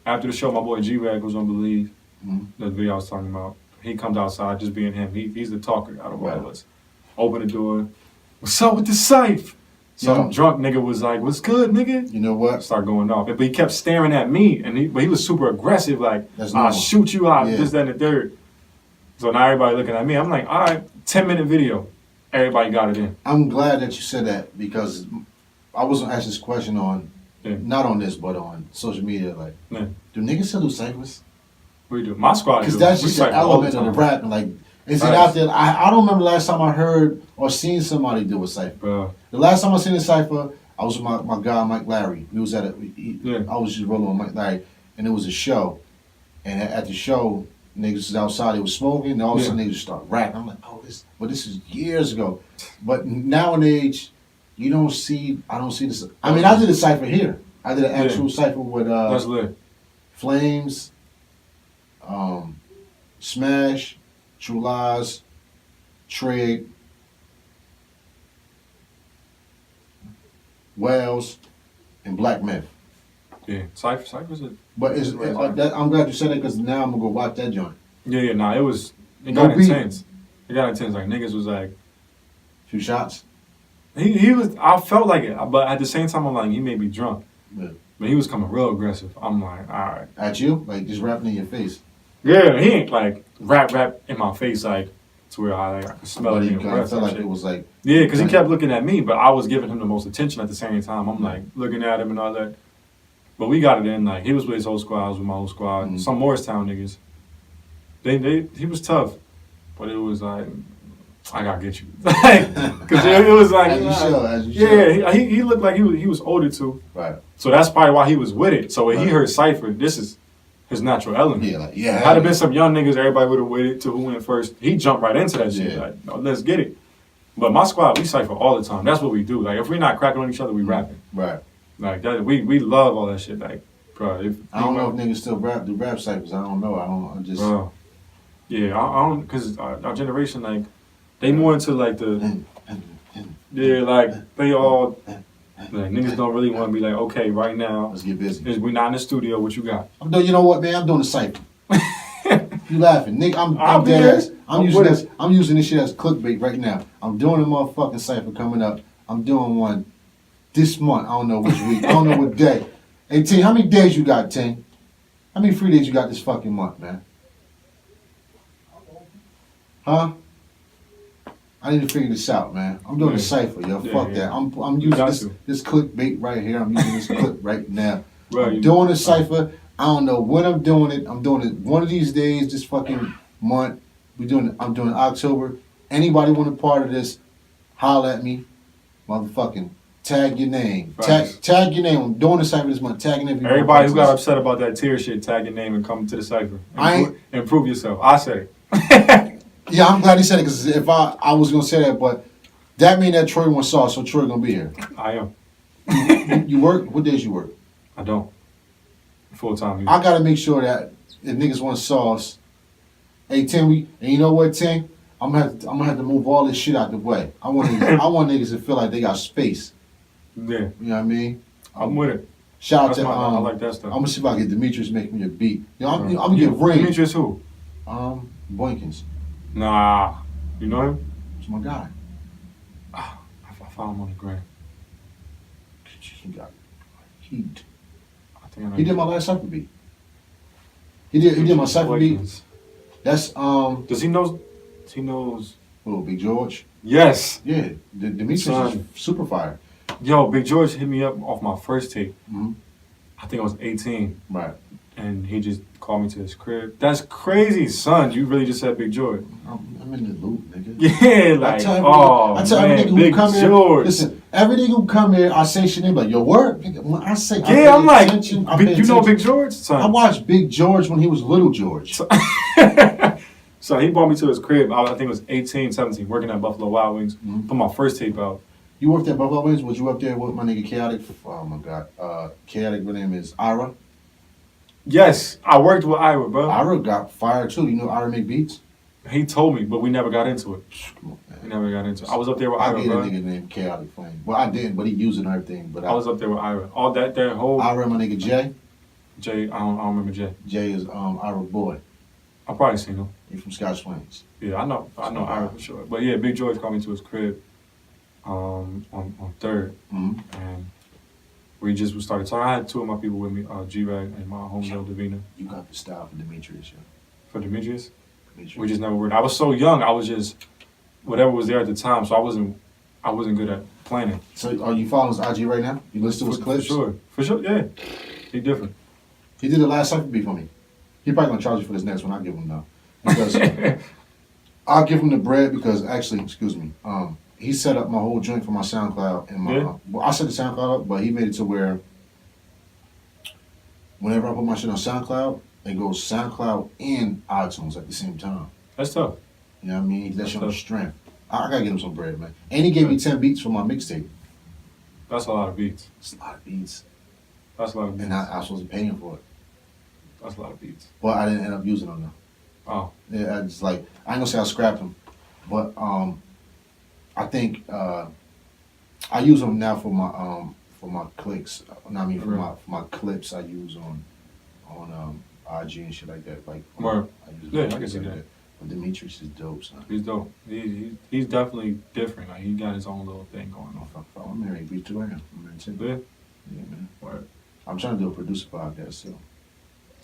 After the show, my boy G-Rag was on Believe. The video I was talking about. He comes outside, just being him. He's the talker out of all of us. Open the door. What's up with the Cypher? Some drunk nigga was like, "What's good, nigga?" You know what? Start going off. But he kept staring at me, and but he was super aggressive, like, "I'll shoot you out," this, that, and the third. So now everybody looking at me. I'm like, all right, 10-minute video. Everybody got it in. I'm glad that you said that because I was gonna ask this question on, not on this, but on social media. Like, do niggas still do ciphers? We do. My squad. Because that's just an element of the rap. And like, is it out there? I don't remember the last time I heard or seen somebody do a cipher. The last time I seen a cipher, I was with my guy Mike Larry. We was at I was just rolling with Mike Larry, and it was a show. And at the show, niggas was outside. They was smoking, and all of a sudden they just start rapping. I'm like, oh, this is years ago. But nowadays, I don't see this. I mean, I did a cipher here. I did an actual cipher with That's lit. Flames, Smash, True Lies, Trade, Wells, and Black Myth. Yeah, Cypher's it. But I'm glad you said that because now I'm gonna go watch that joint. Yeah, nah, it got intense. It got intense. Like niggas was like, few shots. He was. I felt like it, but at the same time, I'm like, he may be drunk. Yeah. But he was coming real aggressive. I'm like, all right. At you, like just rapping in your face. Yeah, he ain't like rap in my face like to where I could smell it. I felt like it was like. Yeah, because he kept looking at me, but I was giving him the most attention at the same time. I'm like looking at him and all that. But we got it in. Like he was with his whole squad, I was with my whole squad. Some Morristown niggas. He was tough, but it was like I gotta get you, because it was like as you yeah. He looked like he was older too. Right. So that's probably why he was with it. So when he heard Cypher, this is his natural element. Yeah, Had it been some young niggas, everybody would have waited to who went first. He jumped right into that shit. Like, no, let's get it. But my squad, we Cypher all the time. That's what we do. Like if we're not cracking on each other, we rapping. Right. Like that, we love all that shit. Like, bro, I don't know if niggas still do rap cyphers. I don't know. I just. Yeah, I don't, because our generation, like, they more into like the. Yeah, like they all. Like niggas don't really want to be like, okay, right now. Let's get busy. We not in the studio. What you got? I'm doing. You know what, man? I'm doing a cypher. You laughing, Nick? I'm dead ass. I'm using this shit as clickbait right now. I'm doing a motherfucking cypher coming up. I'm doing one this month. I don't know which week. I don't know what day. Hey, Ting, how many days you got, Ting? How many free days you got this fucking month, man? Huh? I need to figure this out, man. I'm doing a cipher, yo. Fuck that. I'm using this clickbait right here. I'm using this clip right now. I'm doing a cipher. I don't know when I'm doing it. I'm doing it one of these days, this fucking month. I'm doing it October. Anybody want a part of this, holler at me. Motherfucking tag your name. Tag your name. I'm doing the cipher this month. Tag your name. Everybody who got upset about that tear shit, tag your name and come to the cipher. Improve yourself. I said it. Yeah, I'm glad he said it because if I was gonna say that, but that mean that Troy wants sauce, so Troy gonna be here. I am. You work? What days you work? I don't. Full time. I gotta make sure that if niggas want sauce, hey Tim, and you know what, Tim? I'm gonna have to move all this shit out the way. I want niggas to feel like they got space. Yeah. You know what I mean? I'm with it. Shout out to I like that stuff. I'm gonna see if I can get Demetrius to make me a beat. You know, I'm gonna get Ring. Demetrius who? Boykins. Nah. You know him? It's my guy. I found him on the gram. He got heat. He did my last cypher beat. He did my cypher beat. That's Does he knows? He knows. Oh, Big George. Yes. Yeah, Demetrius is super fire. Yo, Big George hit me up off my first tape. Mm-hmm. I think I was 18, Right. and he just called me to his crib. That's crazy, son. You really just said Big George. I'm in the loop, nigga. Yeah, like, I tell every nigga who Big come George. here. Listen, every nigga who come here, I say shit. They be like, yo, word. Nigga, when I say, Yeah, I'm like, attention, you know Big George? Son. I watched Big George when he was Little George. So he brought me to his crib. I think it was 18, 17, working at Buffalo Wild Wings. Mm-hmm. Put my first tape out. You worked at Buffalo Wings? Was you up there with my nigga Chaotic? Oh my God. Chaotic, her name is Ira. Yes, I worked with Ira, bro. Ira got fired too. You know Ira make beats? He told me, but we never got into it. Come on, man. We never got into it. I was up there with I Ira, get a bro. nigga named Chaotic Flame. Well, I didn't, but he using everything. But I was up there with Ira. All that whole Ira, my nigga Jay. Jay. I don't remember Jay. Jay is Ira boy. I probably seen him. He from Scotch Plains. Yeah, I know Ira for sure. But yeah, Big George called me to his crib, on 3rd, and we started talking. I had two of my people with me, G-Rag and my homegirl Davina. You got the style for Demetrius, yo. For Demetrius, Demetrius. we just never worked. I was so young. I was just whatever was there at the time, so I wasn't good at planning. So are you following his IG right now? You listen to his clips? For sure, yeah. He different. He did the last cypher beat for me. He probably gonna charge you for this next one. I'll give him though. Because I'll give him the bread because actually, excuse me, he set up my whole joint for my SoundCloud and my well, I set the SoundCloud up, but he made it to where whenever I put my shit on SoundCloud, it goes SoundCloud and iTunes at the same time. That's tough. You know what I mean? That's your tough. strength. I gotta give him some bread, man. And he gave me 10 beats for my mixtape. That's a lot of beats. It's a lot of beats. That's a lot of beats. And I was supposed to pay him for it. That's a lot of beats. But I didn't end up using them though. Oh. Yeah, I just like I ain't gonna say I scrapped them, but I think I use them now for my clicks. No, I mean for my clips I use on IG and shit like that. Like Word. I use Yeah, I them can see like that. But Demetrius is dope, son. He's dope. He's definitely different. Like he got his own little thing going on. I'm married. B2 AM. I'm married too. Yeah. Yeah, man. Word. I'm trying to do a producer podcast too.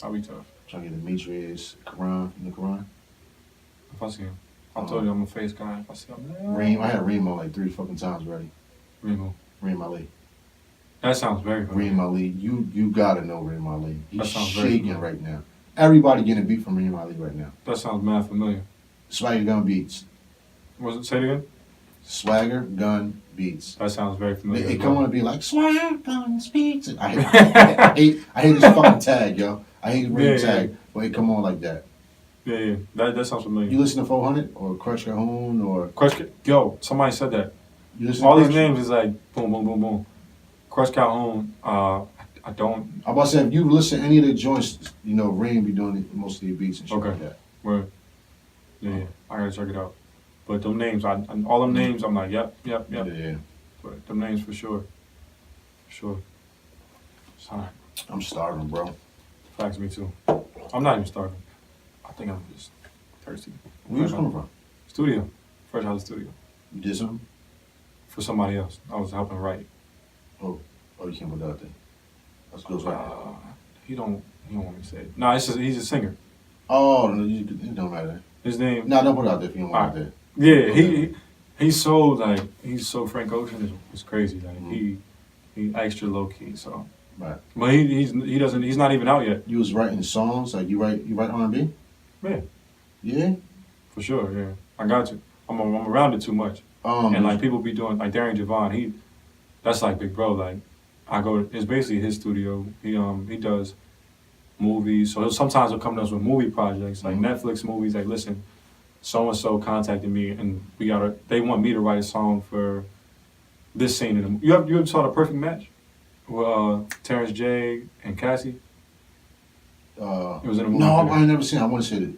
I'll be tough. Trying to get Demetrius, Karan, you know Karan? If I see him. I told you I'm a face guy. If I see him, Reem, I had Reem on like 3 fucking times already. Remo. Reem Ali. That sounds very familiar. Reem Ali. You gotta know Reem Ali. He's That sounds very shaking familiar. right now. Everybody getting a beat from Reem Ali right now. That sounds mad familiar. Swagger Gun Beats. Was it? Say it again. Swagger Gun Beats. That sounds very familiar. They as come well. on and be like, Swagger Gun Beats. I hate this fucking tag, yo. I hate the Reem tag. But it come on like that. Yeah. That sounds familiar. You listen to 400 or Crush Calhoun or Crush. Yo, somebody said that. you listen All to these Crush? names is like boom, boom, boom, boom. Crush Calhoun. I don't. I'm about to say, if you listen to any of the joints, you know, Reem be doing most of the beats and shit Okay. like that. Word. Yeah. I gotta check it out. But them names, all them names, I'm like, yep. Yeah. But them names for sure. For sure. Sorry. I'm starving, bro. Facts me too. I'm not even starving. I think I'm just thirsty. Where you coming from? Studio. Fresh out of the studio. You did something? For somebody else. I was helping write. Oh, you came with that thing. That's good, right? He don't want me to say it. No, he's a singer. Oh, no, it don't matter. His name. No, don't put it out there if you don't want it out Yeah, he's so Frank Ocean. It's crazy. Like he extra low key. So. Right. But he's not even out yet. You was writing songs, like you write R&B? Yeah. Yeah? For sure. Yeah. I got you. I'm around it too much. And like people be doing like Darian Javon. That's like big bro. Like it's basically his studio. He does movies. So sometimes he'll come to us with movie projects, like Netflix movies. Like, listen, so and so contacted me, and they want me to write a song for this scene in the. You ever saw The Perfect Match? With Terrence J and Cassie. It was in a movie. No, I ain't never seen it. I want to see it.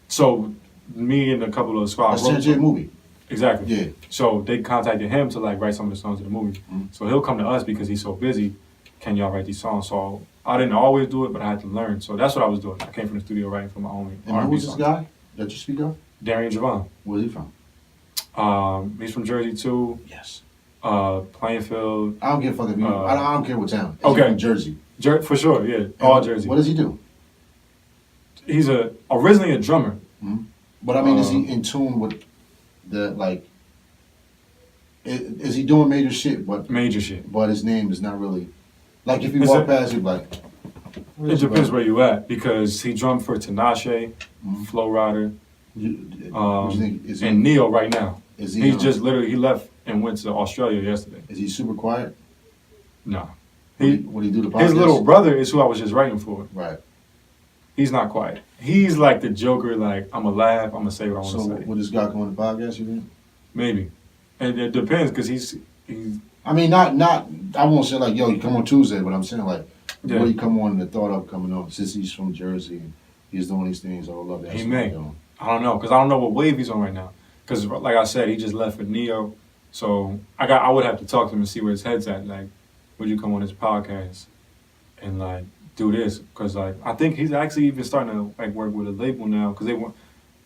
So me and a couple of squad. That's Terrence J movie. Exactly. Yeah. So they contacted him to like write some of the songs of the movie. So he'll come to us because he's so busy. Can y'all write these songs? So I didn't always do it, but I had to learn. So that's what I was doing. I came from the studio writing for my own And R&B who was this songs. guy that you speak of? Darian Javon. Where's he from? He's from Jersey too. Yes. Plainfield. I don't give a fuck if you. I don't care what town. Is Okay. he from Jersey. For sure, yeah. All Jersey. What does he do? He's originally a drummer. But I mean, is he in tune with the like? Is he doing major shit? But Major shit. But his name is not really. Like if you Is walk it- past, you like. It depends where you at because he drummed for Tinashe, Flow Rider, What you think? Is he, and Neo right now. is he, He's just literally he left and went to Australia yesterday. is he super quiet? No, Would he do the podcast? his little brother is who I was just writing for. Right. He's not quiet. He's like the Joker. Like I'm gonna laugh. I'm gonna say what I want to So say. would this guy come on the podcast? You think? Maybe, and it depends because he's I mean, not. I won't say like, yo, you come on Tuesday, but I'm saying like, Yeah. where you come on and the thought of coming on since he's from Jersey and he's doing these things. I would love to. He ask may. him on. I don't know because I don't know what wave he's on right now. Because like I said, he just left for Neo, so I would have to talk to him and see where his head's at. Like, would you come on this podcast and like do this? Because like I think he's actually even starting to like work with a label now because they want.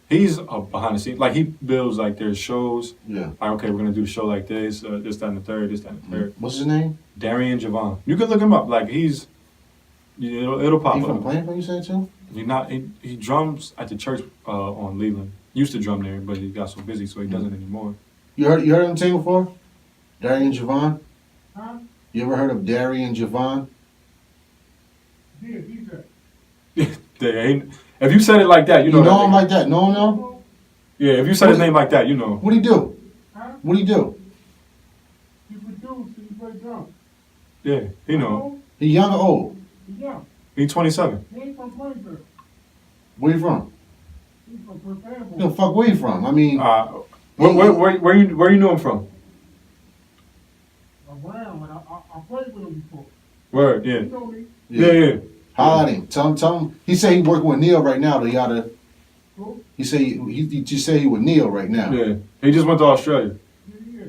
He's behind the scenes. Like he builds like their shows. Yeah. Like okay, we're gonna do a show like this, this, that, and the third, this, that, and the third. What's his name? Darian Javon. You can look him up. Like it'll pop He up. from Plainfield, you said too? He drums at the church on Leland. Used to drum there, but he got so busy, so he doesn't anymore. You heard him sing before? Darian Javon? Huh? You ever heard of Darian Javon? Yeah, he's a. If you said it like that, you You know. know that him nigga. like that? No? Yeah, if you said his name like that, you know. What do he do? Huh? What do he do? He produced and he played drums. Yeah, he know. He young or old? He's young. He 27. He ain't from Plainfield. Where you from? He's from Port The fuck where you from? I mean, Where you know him from? Around, and I played with him before. Word, yeah. You know me. Yeah. Holla at him. Tell him. He say he working with Neil right now. They gotta. Cool. He say he just say he with Neil right now. Yeah. He just went to Australia. Yeah.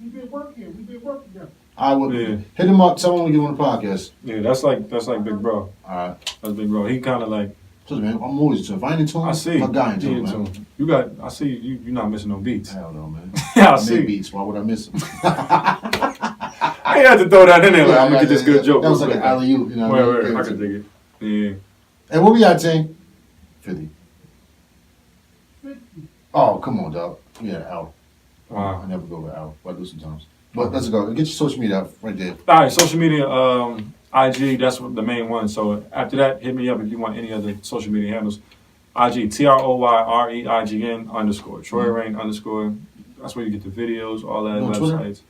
He did work here. We did work together. I would Yeah. hit him up. Tell him we get on the podcast. Yeah, that's like big bro. All right. That's big bro. He kind of like So man, I'm always if I ain't into him, I see. my guy into He him, into man. him. You got. I see you. You're not missing no beats. Hell no, man. Yeah, I I make see. beats. Why would I miss him? I had to throw that in there. Like, I'm gonna get this good joke. That was like real an quick. alley oop, you know. What I mean? I can dig it. Yeah. And where we at, Ting? 50. 60. Oh, come on, dog. We had an hour. Wow. I never go over an hour, but I do sometimes. But let's go. Get your social media out right there. All right, social media, IG, that's the main one. So after that, hit me up if you want any other social media handles. IG, TROYREIGN _ Troy Rain _ That's where you get the videos, all that, You on Twitter? websites.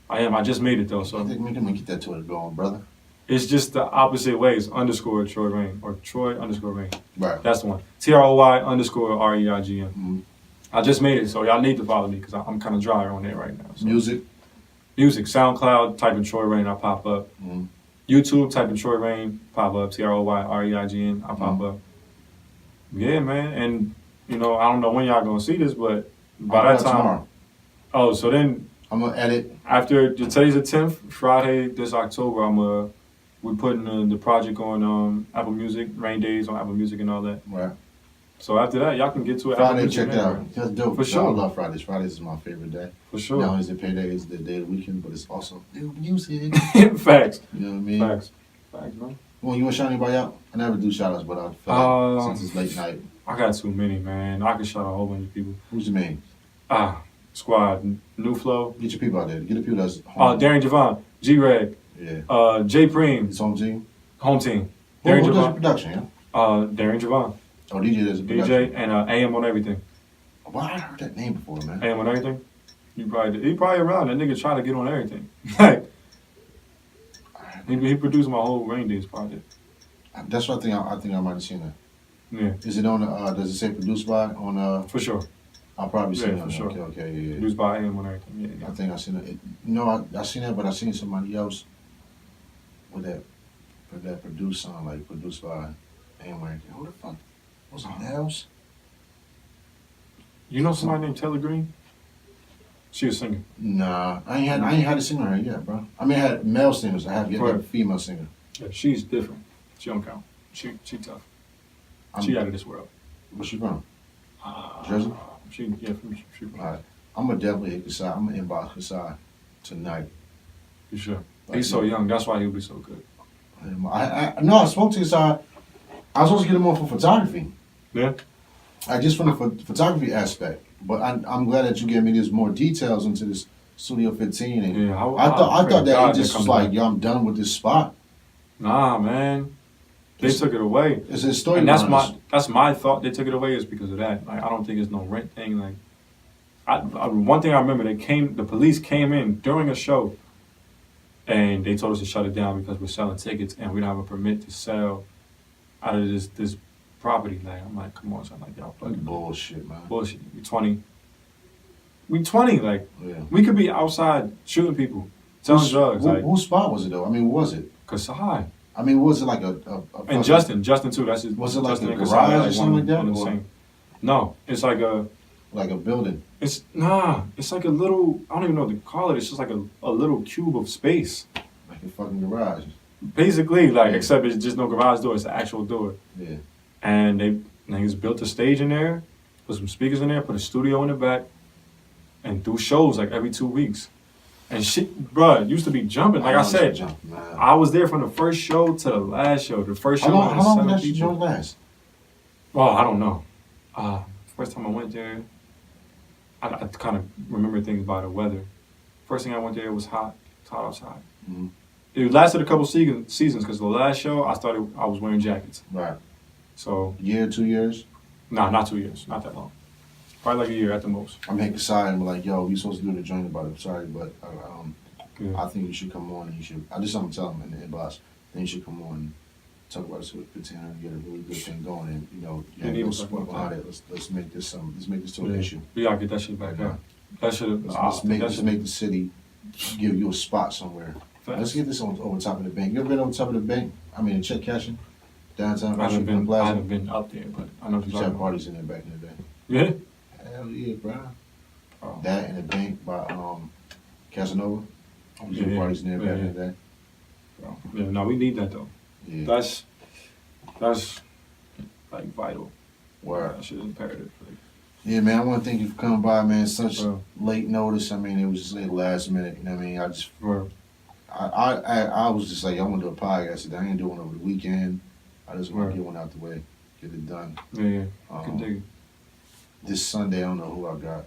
I am. I just made it though, I so think we can get that Twitter going, brother. it's just the opposite ways. _ Troy Rain or Troy _ Rain. Right. That's the one. TROY _ REIGN. Mhm. I just made it, so y'all need to follow me because I'm kind of dry on there right now. So. Music. Music, SoundCloud, type in Troy Rain, I pop up. Mhm. YouTube, type in Troy Rain, pop up. TROYREIGN, I pop up. Yeah, man, and you know I don't know when y'all gonna see this, but by that time, Tomorrow. oh, so then I'm gonna edit. after today's the 10th, Friday this October, we're putting the project on Apple Music, Rain Days on Apple Music and all that. Right. So after that, y'all can get to it. Friday, Apple check Music, that man, out. That's dope. For sure. I love Fridays. Fridays is my favorite day. For Not sure. only is it payday, it's the day of the weekend, but it's also new music. Facts. You know what I mean? Facts, man. Well, you want to shout anybody out? I never do shout outs, but I feel like since it's late night. I got too many, man. I can shout out a whole bunch of people. Who's your main? Squad, New Flow. Get your people out there. Get the people that's home. Darian Javon, G-Reg, Yeah. J Preem, It's home team. home team. Who Darian does your Javon, production, yeah? Darian Javon, Oh, DJ does a production. DJ, and AM on everything. Well, I heard that name before, man. AM on everything. He probably around. That nigga try to get on everything. Like he produced my whole Rain Days project. That's what I think I might have seen that. Yeah, Is it on? Does it say produced by on? for sure. I'll probably see Yeah, it. for On sure. Okay, yeah. Produced by AM on everything. Yeah, I think I seen it. No, I seen that, but I seen somebody else with that produced song, like produced by Amway. Who the fuck was on else? You know somebody named Taylor Green? She a singer. Nah, I ain't had a singer right yet, bro. I mean, I had male singers. I have yet Right. a female singer. Yeah, she's different. She don't count. She tough. She out of this world. Where's she from? Jersey? She from All right. I'm gonna definitely hit Kasai. I'm gonna inbox Kasai tonight. for sure. He's so young. That's why he'll be so good. No, I spoke to Kasai. I was supposed to get him on for photography. Yeah. Just from the photography aspect. But I'm glad that you gave me this more details into this Studio 15, and Yeah, I thought pray to that God he just that was comes like, back. yo, I'm done with this spot. Nah, man. They took it away. It's a story. And that's my thought. They took it away is because of that. Like I don't think it's no rent thing. Like one thing I remember, the police came in during a show, and they told us to shut it down because we're selling tickets and we don't have a permit to sell out of this property. Like I'm like, come on, son, like y'all fucking Bullshit, man. bullshit. We 20. We 20. Like Yeah. we could be outside shooting people, selling drugs. Like Whose spot was it though? I mean, what was it? Kasai. I mean, was it like a And Justin too. That's his. Was it like Justin a and garage Kasai, or something like that, one and the or- same. No, it's like a. like a building? It's like a little. I don't even know what to call it. It's just like a little cube of space, Like a fucking garage. basically. Like Yeah. except it's just no garage door. It's an actual door. Yeah. And they niggas built a stage in there, put some speakers in there, put a studio in the back, and do shows like every 2 weeks. And shit, bruh, used to be jumping. Like I said, I was there from the first show to the last show. The first show How long, had how long 7 did that people. joint last? Well, I don't know. First time I went there, I kind of remember things by the weather. First thing I went there was hot. It's hot outside. Mhm. It lasted a couple seasons because the last show I was wearing jackets. Right. So, Year, 2 years? nah, not 2 years. Not that long. Probably like a year at the most. I'm hitting side and be like, yo, we supposed to do the joint about it. Sorry, but Yeah. I think you should come on and you should. I just want to tell him in the inbox. Then you should come on and talk about this with 1500 and get a really good thing going. And you know, Yeah, yeah, need let's to talk about behind that. it. Let's make this to an Yeah. issue. We gotta get that shit back up. That should Let's make the city give you a spot somewhere. Let's get this on over top of the bank. You ever been over top of the bank? I mean, check cashing downtown. I haven't been. I Plaza. haven't been up there, but I know what Used you're to have talking about. parties in there back in the day. Yeah. Hell yeah, bro. Oh. That and the bank by Casanova. Used to Yeah, have parties in there back yeah, in the day. Yeah. No, we need that though. Yeah. That's like vital. Word. That shit is imperative. Like, Yeah, man, I want to thank you for coming by, man. Such Bro. late notice. I mean, it was just like last minute. You know what I mean? Word. I was just like, I want to do a podcast. I ain't doing it over the weekend. I just want Right. to get one out the way, get it done. Yeah. Can dig it. This Sunday, I don't know who I got.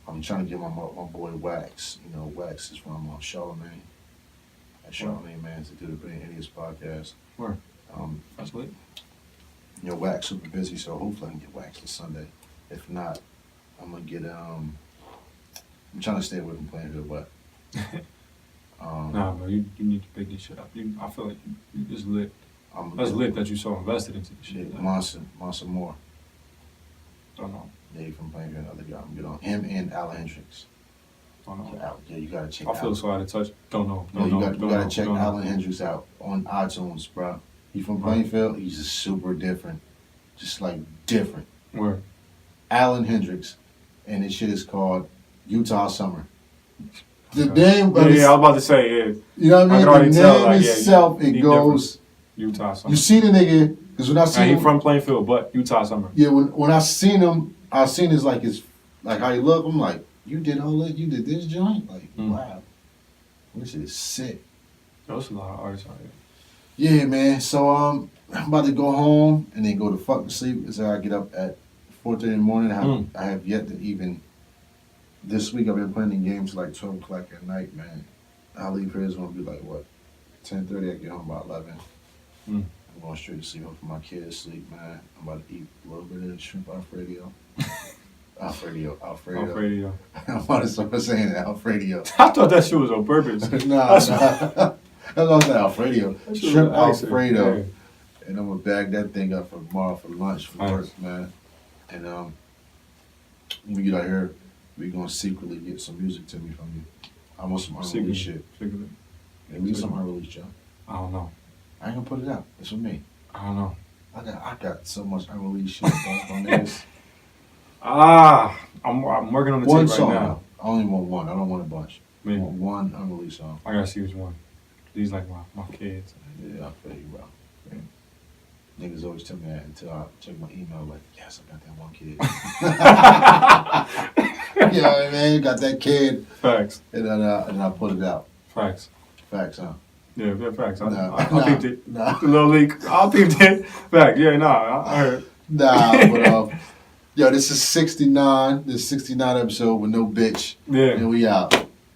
I'm trying to get my boy Wax. You know, Wax is from Charlemagne. At Charlemagne, man, to do the Brilliant Idiots podcast. Word. Um, That's lit. you know, Wax super busy, so hopefully I can get Wax this Sunday. If not, I'm gonna get I'm trying to stay away from Plainfield, but Nah, bro, you need to pick this shit up. I feel like you just lit. I'm That's lit that you so invested into this shit. shit, Like, Monster Moore. don't know. Yeah, from Plainfield, another guy. I'm good on him and Alan Hendricks. Don't know. Yeah, you gotta check. I feel Alan. so out of touch. Don't know. Yeah, Don't know. you Don't gotta know. check Don't know. Alan Hendricks out on iTunes, bro. He from Right. Plainfield. He's just super different, just like different. Word. Alan Hendricks, and this shit is called Utah Summer. The Okay. name, of Yeah, I was about to say, yeah, you know what I I can mean. already The tell, name like, yeah, itself, he it goes. Utah Summer. You see the nigga, because when I see Nah, he him, from Plainfield, but Utah Summer. yeah, when I seen him, I seen his like how he look. I'm like, you did all that, you did this joint, like wow, this shit is sick. There's a lot of artists out here. Yeah, man. So I'm about to go home and then go to fuck to sleep because I get up at 4:30 in the morning. I have yet to even. This week I've been playing games like 12 o'clock at night, man. I leave here, it's gonna be like what, 10:30. I get home by 11. Mm. I'm going straight to sleep. Hopefully my kids sleep, man. I'm about to eat a little bit of the shrimp Alfredo. Alfredo. Alfredo. I'm about to start saying it, Alfredo. I thought that shit was on purpose. nah. That's what I'm saying, Alfredo. That shit Shrimp was accent. Alfredo. Yeah. And I'm gonna bag that thing up for tomorrow for lunch for Nice. work, man. And when we get out here, we gonna secretly get some music to me from you. I want some unreleased shit. Secretly. Yeah, we get some unreleased, Joe. I don't know. I ain't gonna put it out. It's for me. I don't know. I got so much unreleased shit. My niggas. I'm working on the One tape right song. now. I only want one. I don't want a bunch. I Maybe. want one unreleased song. I gotta see which one. These like my kids. Yeah, I feel you, bro. Yeah. Niggas always tell me that until I check my email. Like, yes, I got that one kid. You know what I mean? Got that kid, Facts. and then I put it out. Facts. Facts, huh? Yeah, facts. I Nah. peeped it. Nah. The little leak. I peeped it. Fact. Yeah, nah. I heard. Nah, but Yo, this is 69. This is 69 episode with no bitch. Yeah. And we out.